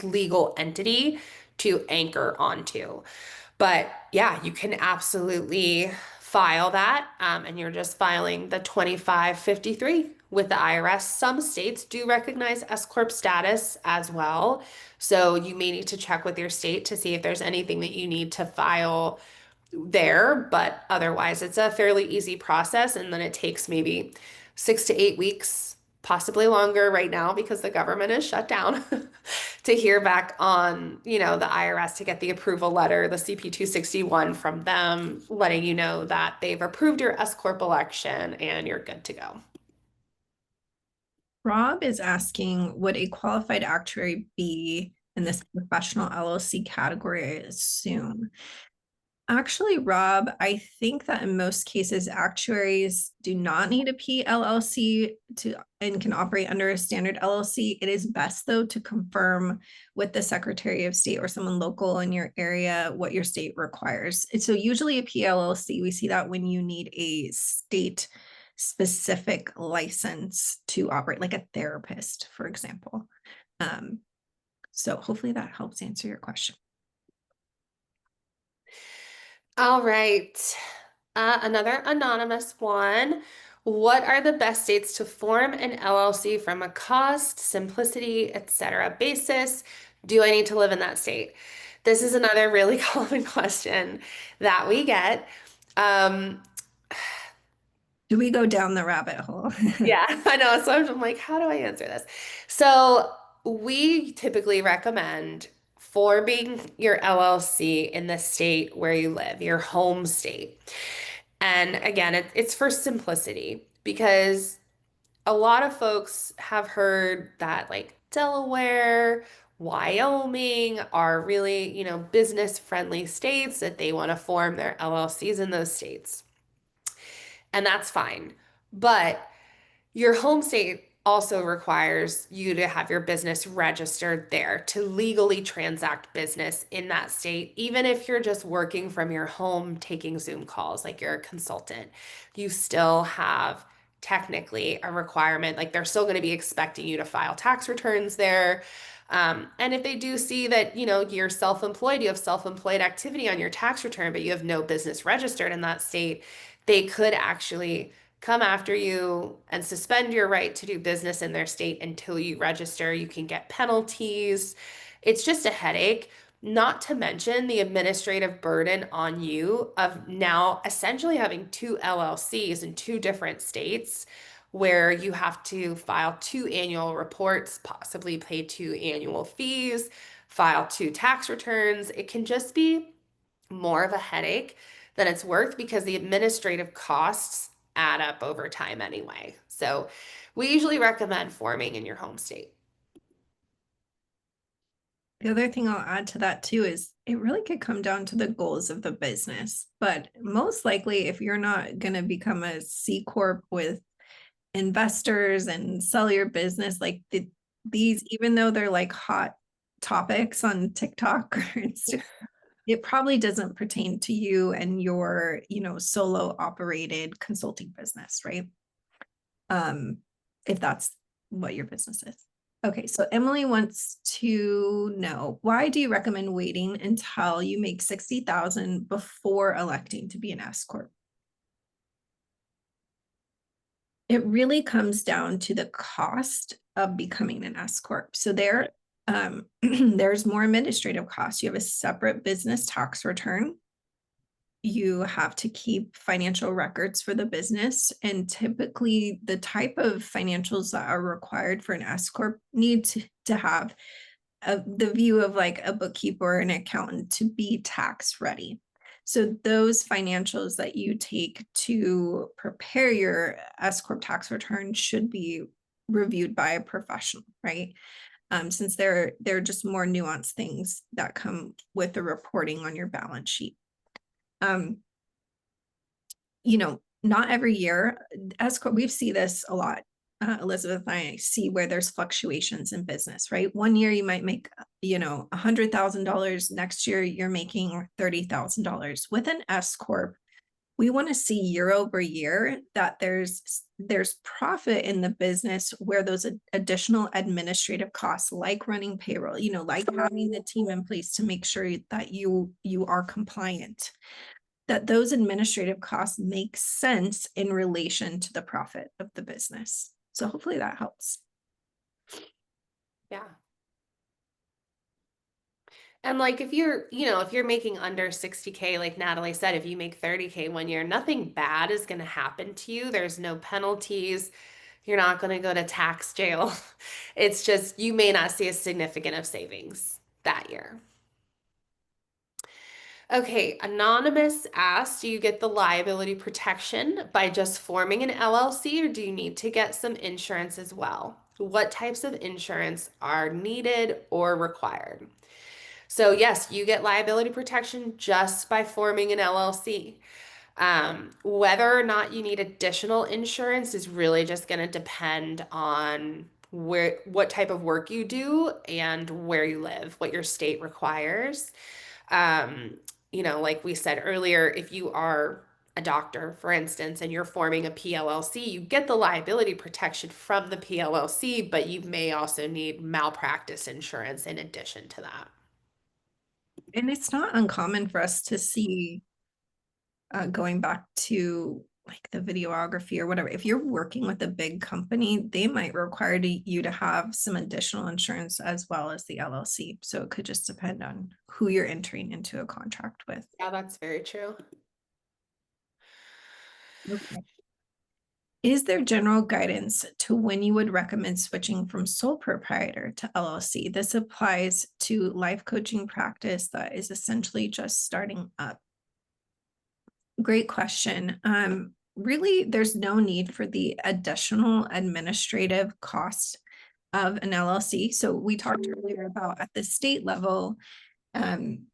legal entity to anchor onto. But yeah, you can absolutely file that, and you're just filing the 2553 with the IRS. Some states do recognize S Corp status as well. So you may need to check with your state to see if there's anything that you need to file there, but otherwise it's a fairly easy process. And then it takes maybe 6 to 8 weeks, possibly longer right now because the government is shut down to hear back on, the IRS to get the approval letter, the CP 261 from them, letting you know that they've approved your S Corp election and you're good to go. Rob is asking, would a qualified actuary be in this professional LLC category, I assume? Actually, Rob, I think that in most cases, actuaries do not need a PLLC to and can operate under a standard LLC. It is best, though, to confirm with the Secretary of State or someone local in your area what your state requires. And so usually a PLLC, we see that when you need a state specific license to operate, like a therapist, for example. So hopefully that helps answer your question. All right. Another anonymous one. What are the best states to form an LLC from a cost, simplicity, etc. basis? Do I need to live in that state? This is another really common question that we get. Um, Do we go down the rabbit hole? yeah, I know. So I'm like, how do I answer this? So we typically recommend forming your LLC in the state where you live, your home state. And again, it's for simplicity because a lot of folks have heard that like Delaware, Wyoming are really, business friendly states that they want to form their LLCs in those states. And that's fine. But your home state also requires you to have your business registered there to legally transact business in that state, even if you're just working from your home taking Zoom calls, like you're a consultant. You still have technically a requirement, like they're still going to be expecting you to file tax returns there. And if they do see that, you're self-employed, you have self-employed activity on your tax return, but you have no business registered in that state, they could actually come after you and suspend your right to do business in their state until you register. You can get penalties. It's just a headache, not to mention the administrative burden on you of now essentially having two LLCs in two different states where you have to file two annual reports, possibly pay two annual fees, file two tax returns. It can just be more of a headache than it's worth because the administrative costs add up over time anyway. So we usually recommend forming in your home state. The other thing I'll add to that too is it really could come down to the goals of the business. But most likely, if you're not going to become a C Corp with investors and sell your business, like these, even though they're like hot topics on TikTok or Instagram, it probably doesn't pertain to you and your, solo operated consulting business, right? If that's what your business is. Okay, so Emily wants to know, why do you recommend waiting until you make 60,000 before electing to be an S Corp? It really comes down to the cost of becoming an S Corp. So there's more administrative costs. You have a separate business tax return. You have to keep financial records for the business. And typically the type of financials that are required for an S Corp need to have the view of like a bookkeeper or an accountant to be tax ready. So those financials that you take to prepare your S Corp tax return should be reviewed by a professional, right? since they're just more nuanced things that come with the reporting on your balance sheet. Um, not every year, as we see this a lot. Elizabeth and I see where there's fluctuations in business, right? One year you might make, $100,000. Next year you're making $30,000. With an S Corp, we want to see year over year that there's profit in the business where those additional administrative costs, like running payroll, like having the team in place to make sure that you are compliant, that those administrative costs make sense in relation to the profit of the business. So hopefully that helps. Yeah. And like if you're making under 60K, like Natalie said, if you make 30K one year, nothing bad is going to happen to you. There's no penalties. You're not going to go to tax jail. It's just you may not see a significant of savings that year. Okay, Anonymous asked, do you get the liability protection by just forming an LLC, or do you need to get some insurance as well? What types of insurance are needed or required? So yes, you get liability protection just by forming an LLC. Whether or not you need additional insurance is really just going to depend on what type of work you do and where you live, what your state requires. Um, like we said earlier, if you are a doctor, for instance, and you're forming a PLLC, you get the liability protection from the PLLC, but you may also need malpractice insurance in addition to that. And it's not uncommon for us to see, going back to like the videography or whatever, if you're working with a big company, they might require you to have some additional insurance as well as the LLC. So it could just depend on who you're entering into a contract with. Yeah, that's very true. Okay. Is there general guidance to when you would recommend switching from sole proprietor to LLC? This applies to life coaching practice that is essentially just starting up. Great question. Really, there's no need for the additional administrative cost of an LLC. So we talked earlier about at the state level, um,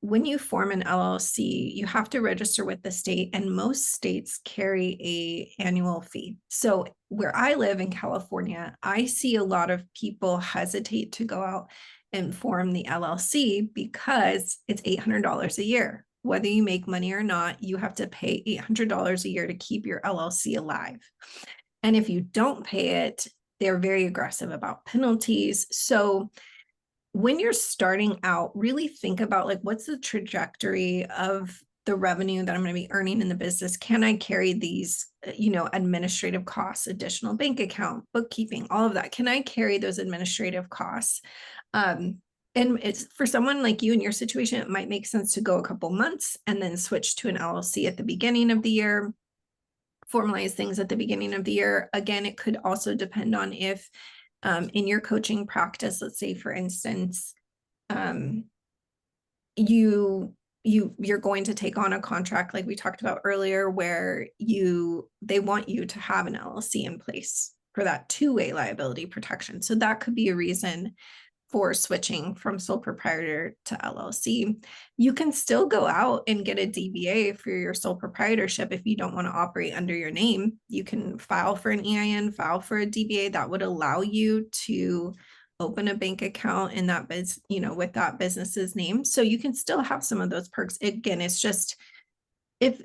when you form an LLC, you have to register with the state, and most states carry a annual fee. So where I live in California, I see a lot of people hesitate to go out and form the LLC because it's $800 a year. Whether you make money or not, you have to pay $800 a year to keep your LLC alive. And if you don't pay it, they're very aggressive about penalties. So when you're starting out, really think about like, what's the trajectory of the revenue that I'm going to be earning in the business? Can I carry these, administrative costs, additional bank account, bookkeeping, all of that? Can I carry those administrative costs? And it's for someone like you in your situation, it might make sense to go a couple months and then switch to an LLC at the beginning of the year, formalize things at the beginning of the year. Again, it could also depend on if in your coaching practice, let's say, for instance, you're going to take on a contract like we talked about earlier, where they want you to have an LLC in place for that two-way liability protection. So that could be a reason for switching from sole proprietor to LLC. You can still go out and get a DBA for your sole proprietorship if you don't want to operate under your name. You can file for an EIN, file for a DBA that would allow you to open a bank account in that with that business's name. So you can still have some of those perks. Again, it's just if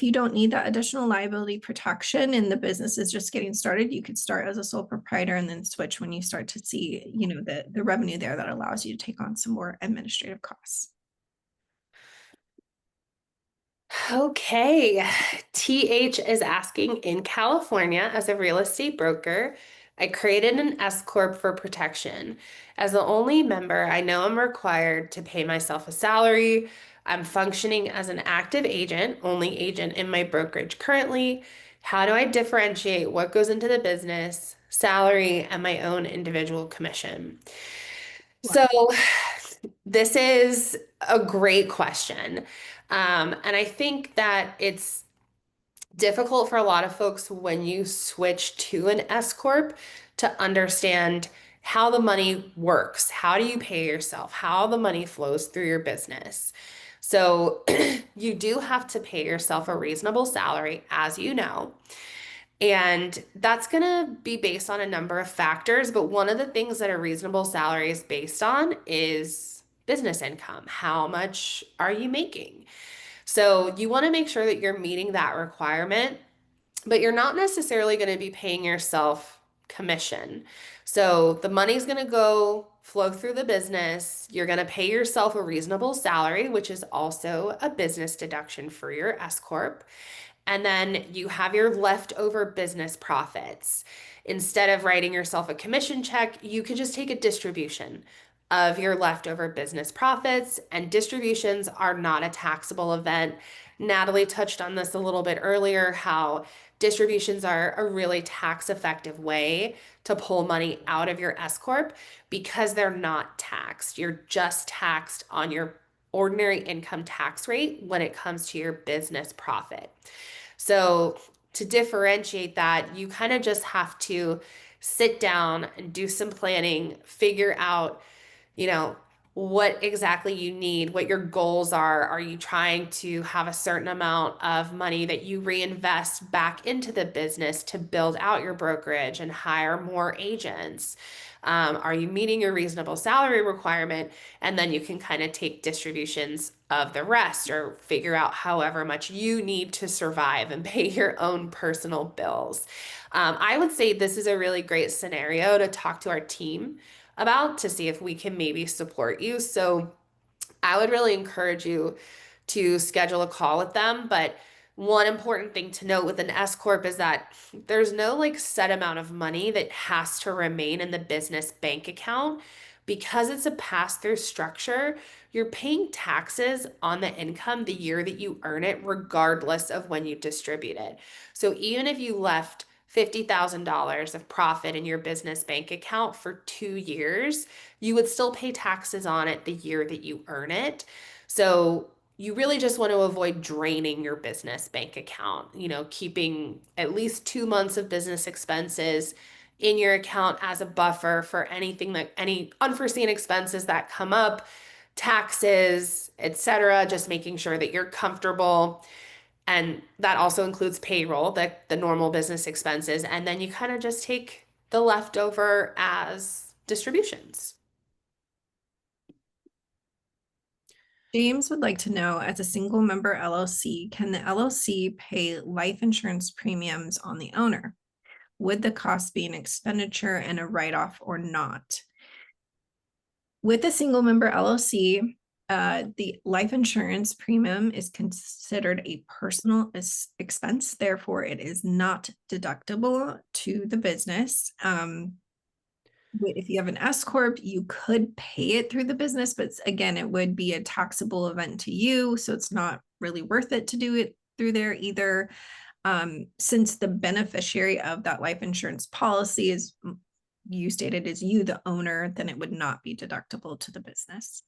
you don't need that additional liability protection and the business is just getting started, you could start as a sole proprietor and then switch when you start to see, the revenue there that allows you to take on some more administrative costs. Okay. TH is asking, in California, as a real estate broker, I created an S Corp for protection. As the only member, I know I'm required to pay myself a salary. I'm functioning as an active agent, only agent in my brokerage currently. How do I differentiate what goes into the business, salary, and my own individual commission? So, this is a great question. And I think that it's difficult for a lot of folks when you switch to an S Corp to understand how the money works. How do you pay yourself? How the money flows through your business. So you do have to pay yourself a reasonable salary, as you know. And that's going to be based on a number of factors. But one of the things that a reasonable salary is based on is business income. How much are you making? So you want to make sure that you're meeting that requirement, but you're not necessarily going to be paying yourself commission. So the money's going to go flow through the business. You're going to pay yourself a reasonable salary, which is also a business deduction for your S Corp. And then you have your leftover business profits. Instead of writing yourself a commission check, you could just take a distribution of your leftover business profits, and distributions are not a taxable event. Natalie touched on this a little bit earlier, how distributions are a really tax effective way to pull money out of your S Corp because they're not taxed. You're just taxed on your ordinary income tax rate when it comes to your business profit. So, to differentiate that, you kind of just have to sit down and do some planning, figure out, you know, what exactly you need, what your goals are. Are you trying to have a certain amount of money that you reinvest back into the business to build out your brokerage and hire more agents? Are you meeting your reasonable salary requirement? And then you can kind of take distributions of the rest or figure out however much you need to survive and pay your own personal bills. I would say this is a really great scenario to talk to our team about to see if we can maybe support you. So I would really encourage you to schedule a call with them. But one important thing to note with an S Corp is that there's no like set amount of money that has to remain in the business bank account. Because it's a pass-through structure, you're paying taxes on the income the year that you earn it, regardless of when you distribute it. So even if you left $50,000 of profit in your business bank account for 2 years, you would still pay taxes on it the year that you earn it. So you really just want to avoid draining your business bank account, keeping at least 2 months of business expenses in your account as a buffer for any unforeseen expenses that come up, taxes, etc. Just making sure that you're comfortable. And that also includes payroll, the normal business expenses. And then you kind of just take the leftover as distributions. James would like to know, as a single member LLC, can the LLC pay life insurance premiums on the owner? Would the cost be an expenditure and a write-off or not? With a single member LLC, the life insurance premium is considered a personal expense. Therefore, it is not deductible to the business. If you have an S Corp, you could pay it through the business, but again, it would be a taxable event to you. So it's not really worth it to do it through there either. Since the beneficiary of that life insurance policy is, you stated, is you, the owner, then it would not be deductible to the business.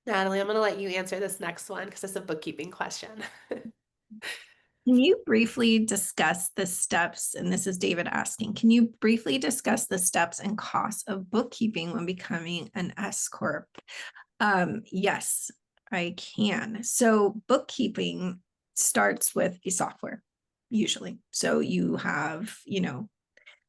Natalie, I'm going to let you answer this next one because it's a bookkeeping question. Can you briefly discuss the steps? And this is David asking, can you briefly discuss the steps and costs of bookkeeping when becoming an S Corp? Yes, I can. So bookkeeping starts with a software, usually. So you have,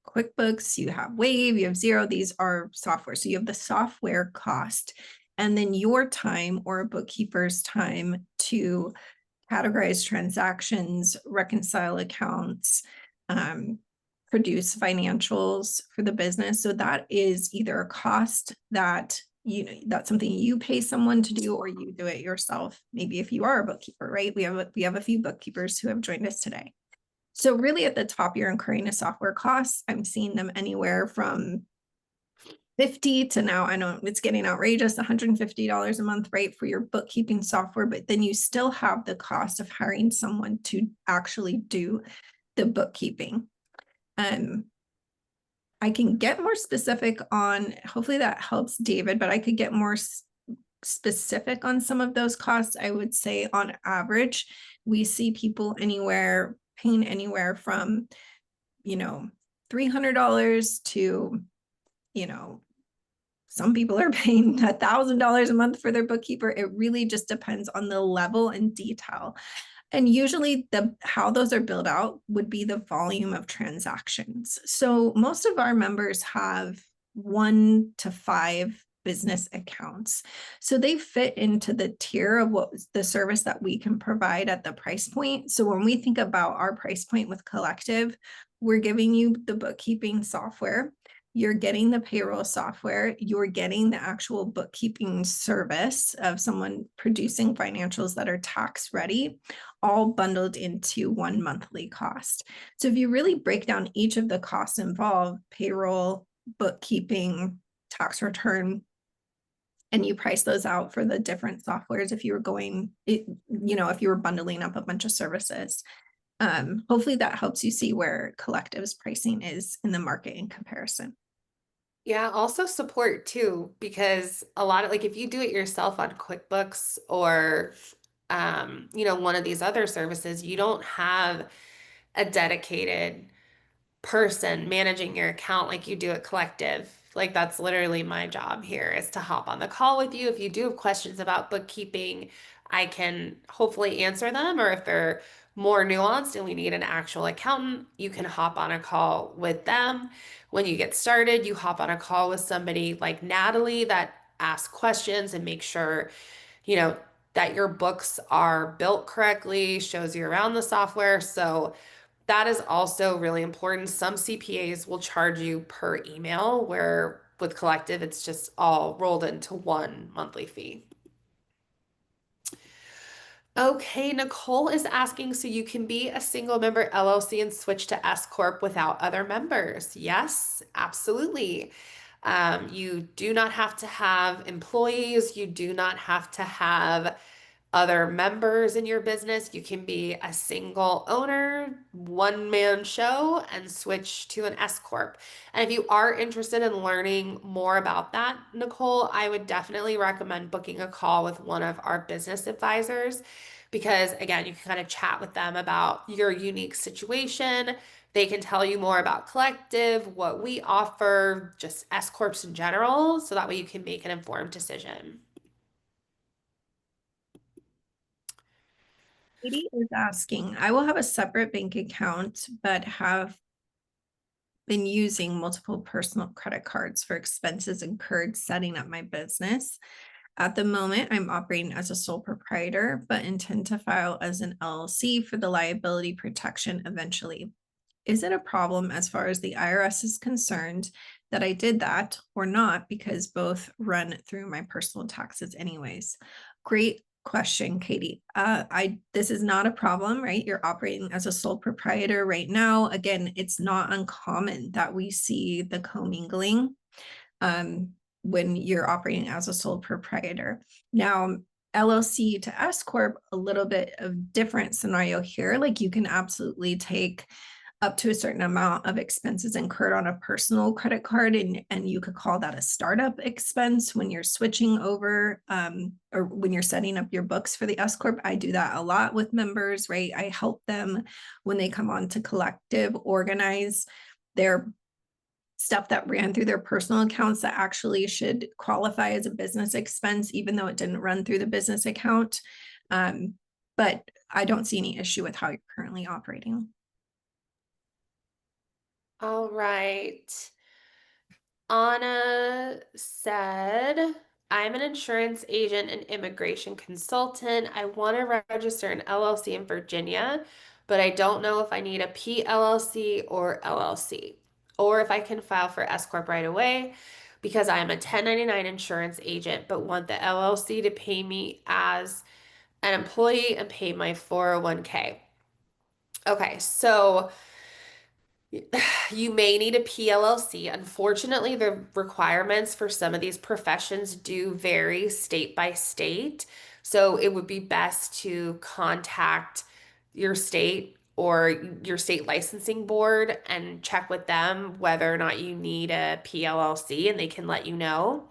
QuickBooks, you have Wave, you have Xero. These are software. So you have the software cost, and then your time or a bookkeeper's time to categorize transactions, reconcile accounts, produce financials for the business. So that is either a cost that that's something you pay someone to do, or you do it yourself. Maybe if you are a bookkeeper, right? We have a few bookkeepers who have joined us today. So really at the top, you're incurring a software cost. I'm seeing them anywhere from 50 to, now I know it's getting outrageous, $150 a month, right, for your bookkeeping software. But then you still have the cost of hiring someone to actually do the bookkeeping. I can get more specific on, hopefully that helps David, but I could get more specific on some of those costs. I would say on average, we see people paying anywhere from, $300 to you know, some people are paying $1,000 a month for their bookkeeper. It really just depends on the level and detail. And usually the how those are built out would be the volume of transactions. So most of our members have 1 to 5 business accounts. So they fit into the tier of what the service that we can provide at the price point. So when we think about our price point with Collective, we're giving you the bookkeeping software, you're getting the payroll software, you're getting the actual bookkeeping service of someone producing financials that are tax ready, all bundled into one monthly cost. So if you really break down each of the costs involved, payroll, bookkeeping, tax return, and you price those out for the different softwares if you were going, if you were bundling up a bunch of services. Hopefully that helps you see where Collective's pricing is in the market in comparison. Yeah, also support too, because a lot of like if you do it yourself on QuickBooks or one of these other services, you don't have a dedicated person managing your account like you do at Collective. Like that's literally my job here is to hop on the call with you. If you do have questions about bookkeeping, I can hopefully answer them. Or if they're more nuanced and we need an actual accountant, you can hop on a call with them. When you get started, you hop on a call with somebody like Natalie that asks questions and make sure, you know, that your books are built correctly, shows you around the software. So that is also really important. Some CPAs will charge you per email, where with Collective, it's just all rolled into one monthly fee. Okay, Nicole is asking, so you can be a single member LLC and switch to S Corp without other members? Yes, absolutely. You do not have to have employees. You do not have to have other members in your business. You can be a single owner, one man show, and switch to an S Corp. And if you are interested in learning more about that, Nicole, I would definitely recommend booking a call with one of our business advisors because, again, you can kind of chat with them about your unique situation. They can tell you more about Collective, what we offer, just S Corps in general, so that way you can make an informed decision. Katie is asking, I will have a separate bank account, but have been using multiple personal credit cards for expenses incurred setting up my business. At the moment, I'm operating as a sole proprietor, but intend to file as an LLC for the liability protection eventually. Is it a problem as far as the IRS is concerned that I did that or not? Because both run through my personal taxes anyways. Great question, Katie. This is not a problem, right? You're operating as a sole proprietor right now. Again, it's not uncommon that we see the commingling when you're operating as a sole proprietor. Now, LLC to S Corp, a little bit of different scenario here. Like you can absolutely take up to a certain amount of expenses incurred on a personal credit card, and you could call that a startup expense when you're switching over or when you're setting up your books for the S Corp. I do that a lot with members, right? I help them when they come on to Collective organize their stuff that ran through their personal accounts that actually should qualify as a business expense, even though it didn't run through the business account. But I don't see any issue with how you're currently operating. All right. Anna said, I'm an insurance agent and immigration consultant. I want to register an LLC in Virginia, but I don't know if I need a PLLC or LLC, or if I can file for S Corp right away because I am a 1099 insurance agent, but want the LLC to pay me as an employee and pay my 401k. Okay, so you may need a PLLC. Unfortunately, the requirements for some of these professions do vary state by state. So it would be best to contact your state or your state licensing board and check with them whether or not you need a PLLC, and they can let you know.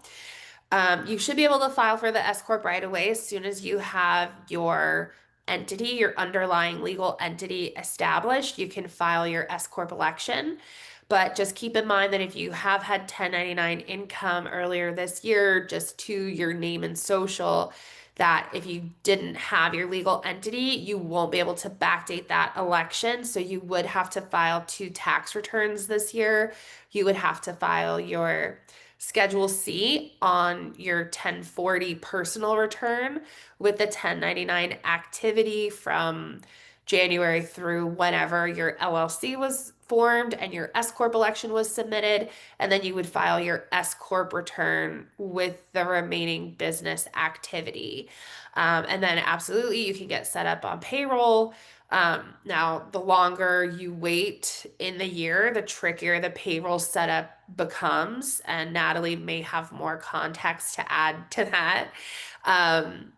You should be able to file for the S Corp right away as soon as you have your entity, your underlying legal entity established. You can file your S Corp election. But just keep in mind that if you have had 1099 income earlier this year, just to your name and social, that if you didn't have your legal entity, you won't be able to backdate that election. So you would have to file two tax returns this year. You would have to file your Schedule C on your 1040 personal return with the 1099 activity from January through whenever your LLC was formed and your S Corp election was submitted. And then you would file your S Corp return with the remaining business activity. And then absolutely you can get set up on payroll. Now, the longer you wait in the year, the trickier the payroll setup becomes. And Natalie may have more context to add to that. Um,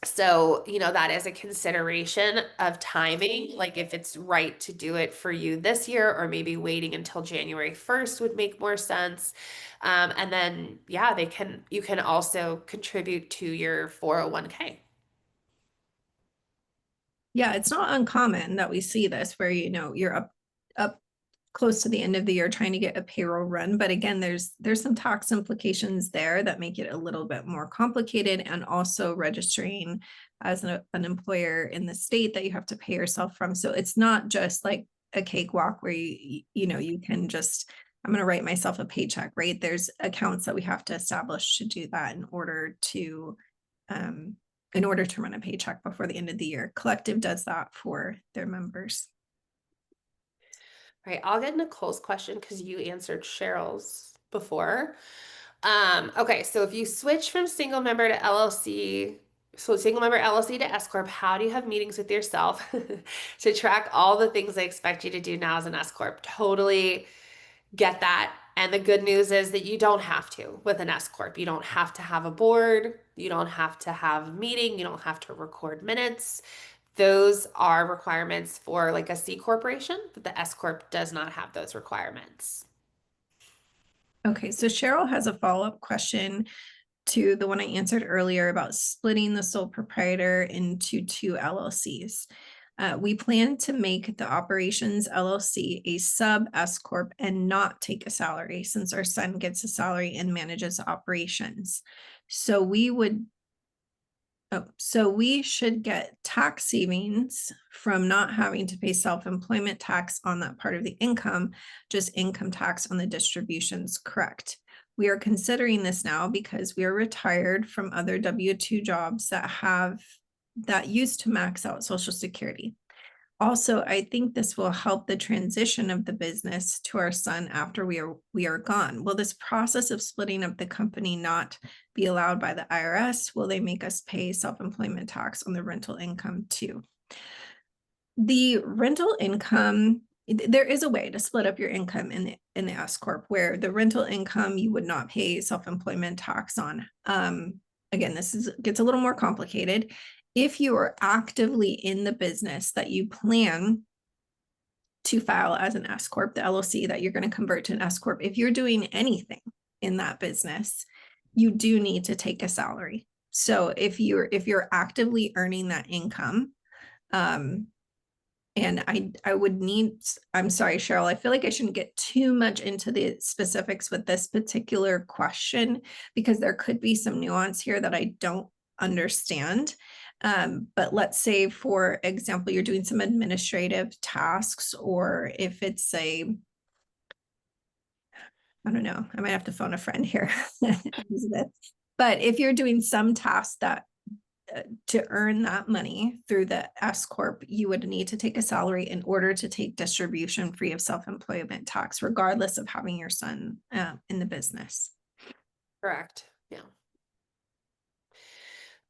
so, that is a consideration of timing. Like if it's right to do it for you this year, or maybe waiting until January 1st would make more sense. And then, yeah, you can also contribute to your 401k. Yeah, it's not uncommon that we see this where you're up close to the end of the year trying to get a payroll run, but again there's some tax implications there that make it a little bit more complicated, and also registering as an employer in the state that you have to pay yourself from. So it's not just like a cakewalk where you can just, I'm going to write myself a paycheck, right? There's accounts that we have to establish to do that um, in order to run a paycheck before the end of the year. Collective does that for their members. All right, I'll get Nicole's question because you answered Cheryl's before. Okay, so if you switch from single member to LLC, so single member LLC to S Corp, how do you have meetings with yourself to track all the things they expect you to do now as an S Corp? Totally get that. And the good news is that you don't have to with an S Corp. You don't have to have a board. You don't have to have a meeting. You don't have to record minutes. Those are requirements for like a C corporation, but the S Corp does not have those requirements. Okay, so Cheryl has a follow-up question to the one I answered earlier about splitting the sole proprietor into two LLCs. We plan to make the operations LLC a sub S Corp and not take a salary, since our son gets a salary and manages operations. So we should get tax savings from not having to pay self-employment tax on that part of the income, just income tax on the distributions, correct? We are considering this now because we are retired from other W-2 jobs that used to max out Social Security. Also, I think this will help the transition of the business to our son after we are gone. Will this process of splitting up the company not be allowed by the IRS? Will they make us pay self-employment tax on the rental income too? The rental income, there is a way to split up your income in the S Corp where the rental income you would not pay self-employment tax on. Again, gets a little more complicated. If you are actively in the business that you plan to file as an S Corp, the LLC that you're going to convert to an S Corp, if you're doing anything in that business, you do need to take a salary. So if you're actively earning that income, and I would need, I'm sorry, Cheryl, I feel like I shouldn't get too much into the specifics with this particular question because there could be some nuance here that I don't understand. But let's say, for example, you're doing some administrative tasks, or if it's I don't know, I might have to phone a friend here, Elizabeth. But if you're doing some tasks that to earn that money through the S Corp, you would need to take a salary in order to take distribution free of self-employment tax, regardless of having your son in the business. Correct. Yeah.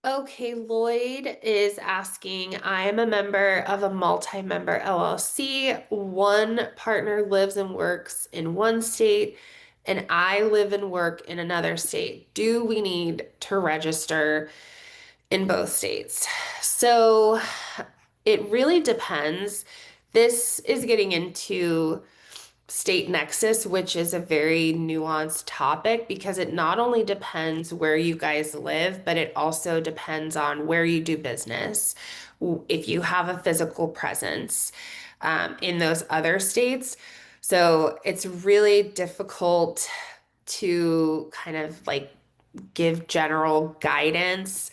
Okay, Lloyd is asking, I am a member of a multi-member LLC. One partner lives and works in one state, and I live and work in another state. Do we need to register in both states? So it really depends. This is getting into state nexus, which is a very nuanced topic because it not only depends where you guys live, but it also depends on where you do business. If you have a physical presence in those other states. So it's really difficult to kind of like give general guidance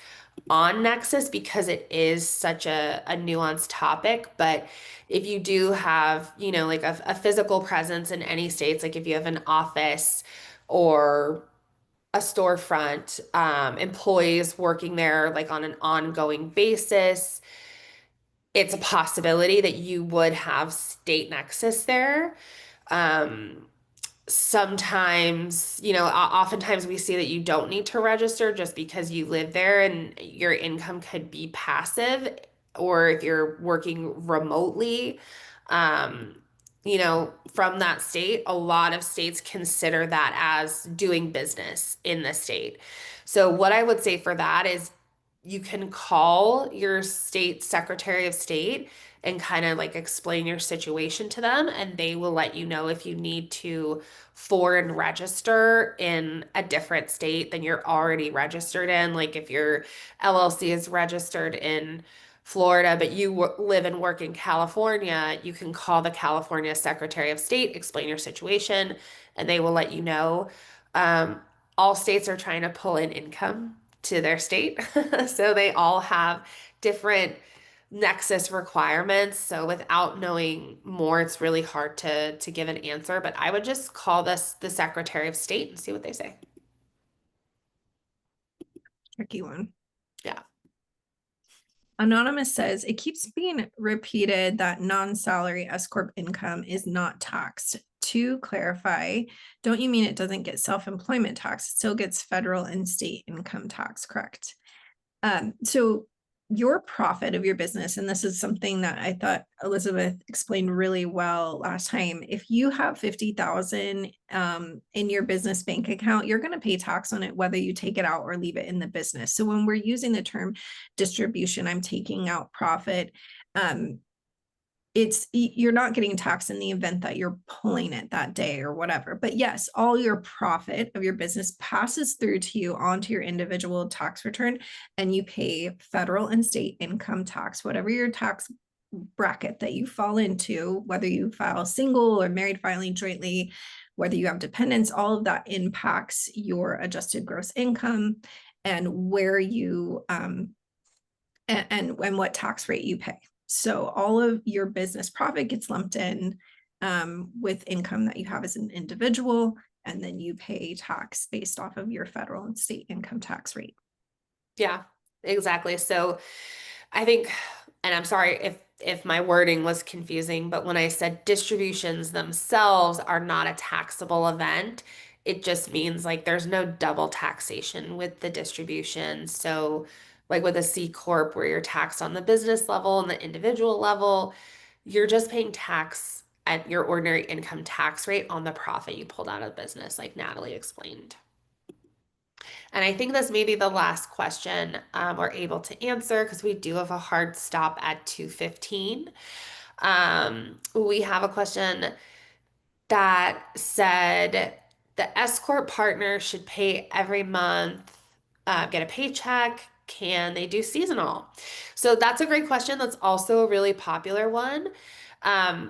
on Nexus because it is such a nuanced topic. But if you do have, like a physical presence in any states, like if you have an office or a storefront, employees working there like on an ongoing basis, it's a possibility that you would have state Nexus there. Um, Sometimes, oftentimes we see that you don't need to register just because you live there and your income could be passive, or if you're working remotely, from that state, a lot of states consider that as doing business in the state. So, what I would say for that is you can call your state secretary of state and kind of like explain your situation to them, and they will let you know if you need to foreign register in a different state than you're already registered in. Like if your LLC is registered in Florida, but you live and work in California, you can call the California Secretary of State, explain your situation, and they will let you know. Um, all states are trying to pull in income to their state, so they all have different nexus requirements. So without knowing more, it's really hard to give an answer. But I would just call this the Secretary of State and see what they say. Tricky one. Yeah. Anonymous says it keeps being repeated that non-salary S Corp income is not taxed. To clarify, don't you mean it doesn't get self-employment tax? It still gets federal and state income tax, correct? So your profit of your business, and this is something that I thought Elizabeth explained really well last time. If you have 50,000 in your business bank account, you're going to pay tax on it whether you take it out or leave it in the business. So when we're using the term distribution, I'm taking out profit. You're not getting taxed in the event that you're pulling it that day or whatever. But yes, all your profit of your business passes through to you onto your individual tax return, and you pay federal and state income tax, whatever your tax bracket that you fall into, whether you file single or married filing jointly, whether you have dependents, all of that impacts your adjusted gross income and where you and what tax rate you pay. So all of your business profit gets lumped in with income that you have as an individual, and then you pay tax based off of your federal and state income tax rate. Yeah, exactly. So I think, and I'm sorry if my wording was confusing, but when I said distributions themselves are not a taxable event, it just means like there's no double taxation with the distribution. So like with a C Corp where you're taxed on the business level and the individual level, you're just paying tax at your ordinary income tax rate on the profit you pulled out of the business, like Natalie explained. And I think this may be the last question we're able to answer because we do have a hard stop at 2:15. We have a question that said the S Corp partner should pay every month, get a paycheck. Can they do seasonal? So that's a great question. That's also a really popular one.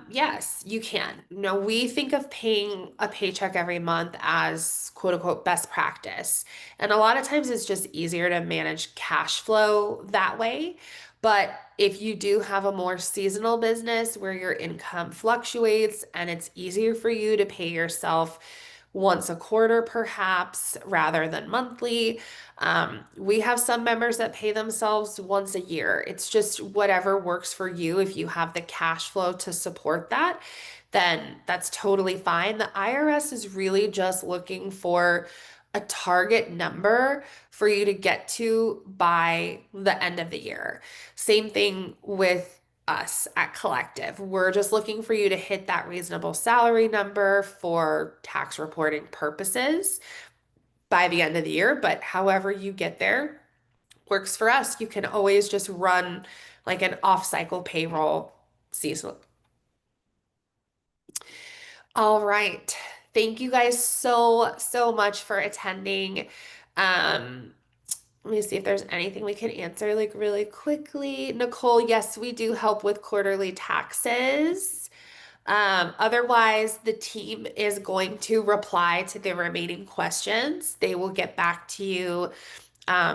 Yes, you can. We think of paying a paycheck every month as quote unquote best practice. And a lot of times it's just easier to manage cash flow that way. But if you do have a more seasonal business where your income fluctuates and it's easier for you to pay yourself once a quarter, perhaps, rather than monthly, we have some members that pay themselves once a year. It's just whatever works for you. If you have the cash flow to support that, then that's totally fine. The IRS is really just looking for a target number for you to get to by the end of the year. Same thing with us at Collective. We're just looking for you to hit that reasonable salary number for tax reporting purposes by the end of the year. But however you get there works for us. You can always just run like an off-cycle payroll season. All right. Thank you guys so much for attending. Um, Let me see if there's anything we can answer like really quickly. Nicole, yes, we do help with quarterly taxes. Otherwise, the team is going to reply to the remaining questions. They will get back to you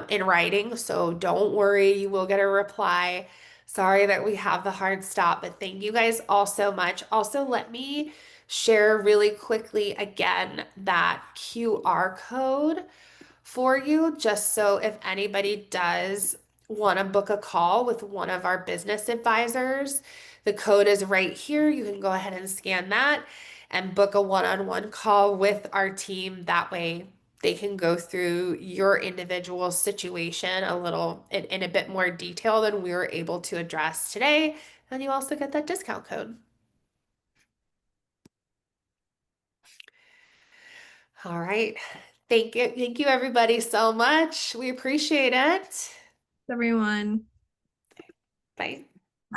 in writing, so don't worry, you will get a reply. Sorry that we have the hard stop, but thank you guys all so much. Also, let me share really quickly again that QR code for you, just so if anybody does want to book a call with one of our business advisors, the code is right here. You can go ahead and scan that and book a one-on-one call with our team. That way, they can go through your individual situation a little in a bit more detail than we were able to address today. And you also get that discount code. All right. Thank you. Thank you, everybody, so much. We appreciate it. Everyone. Bye.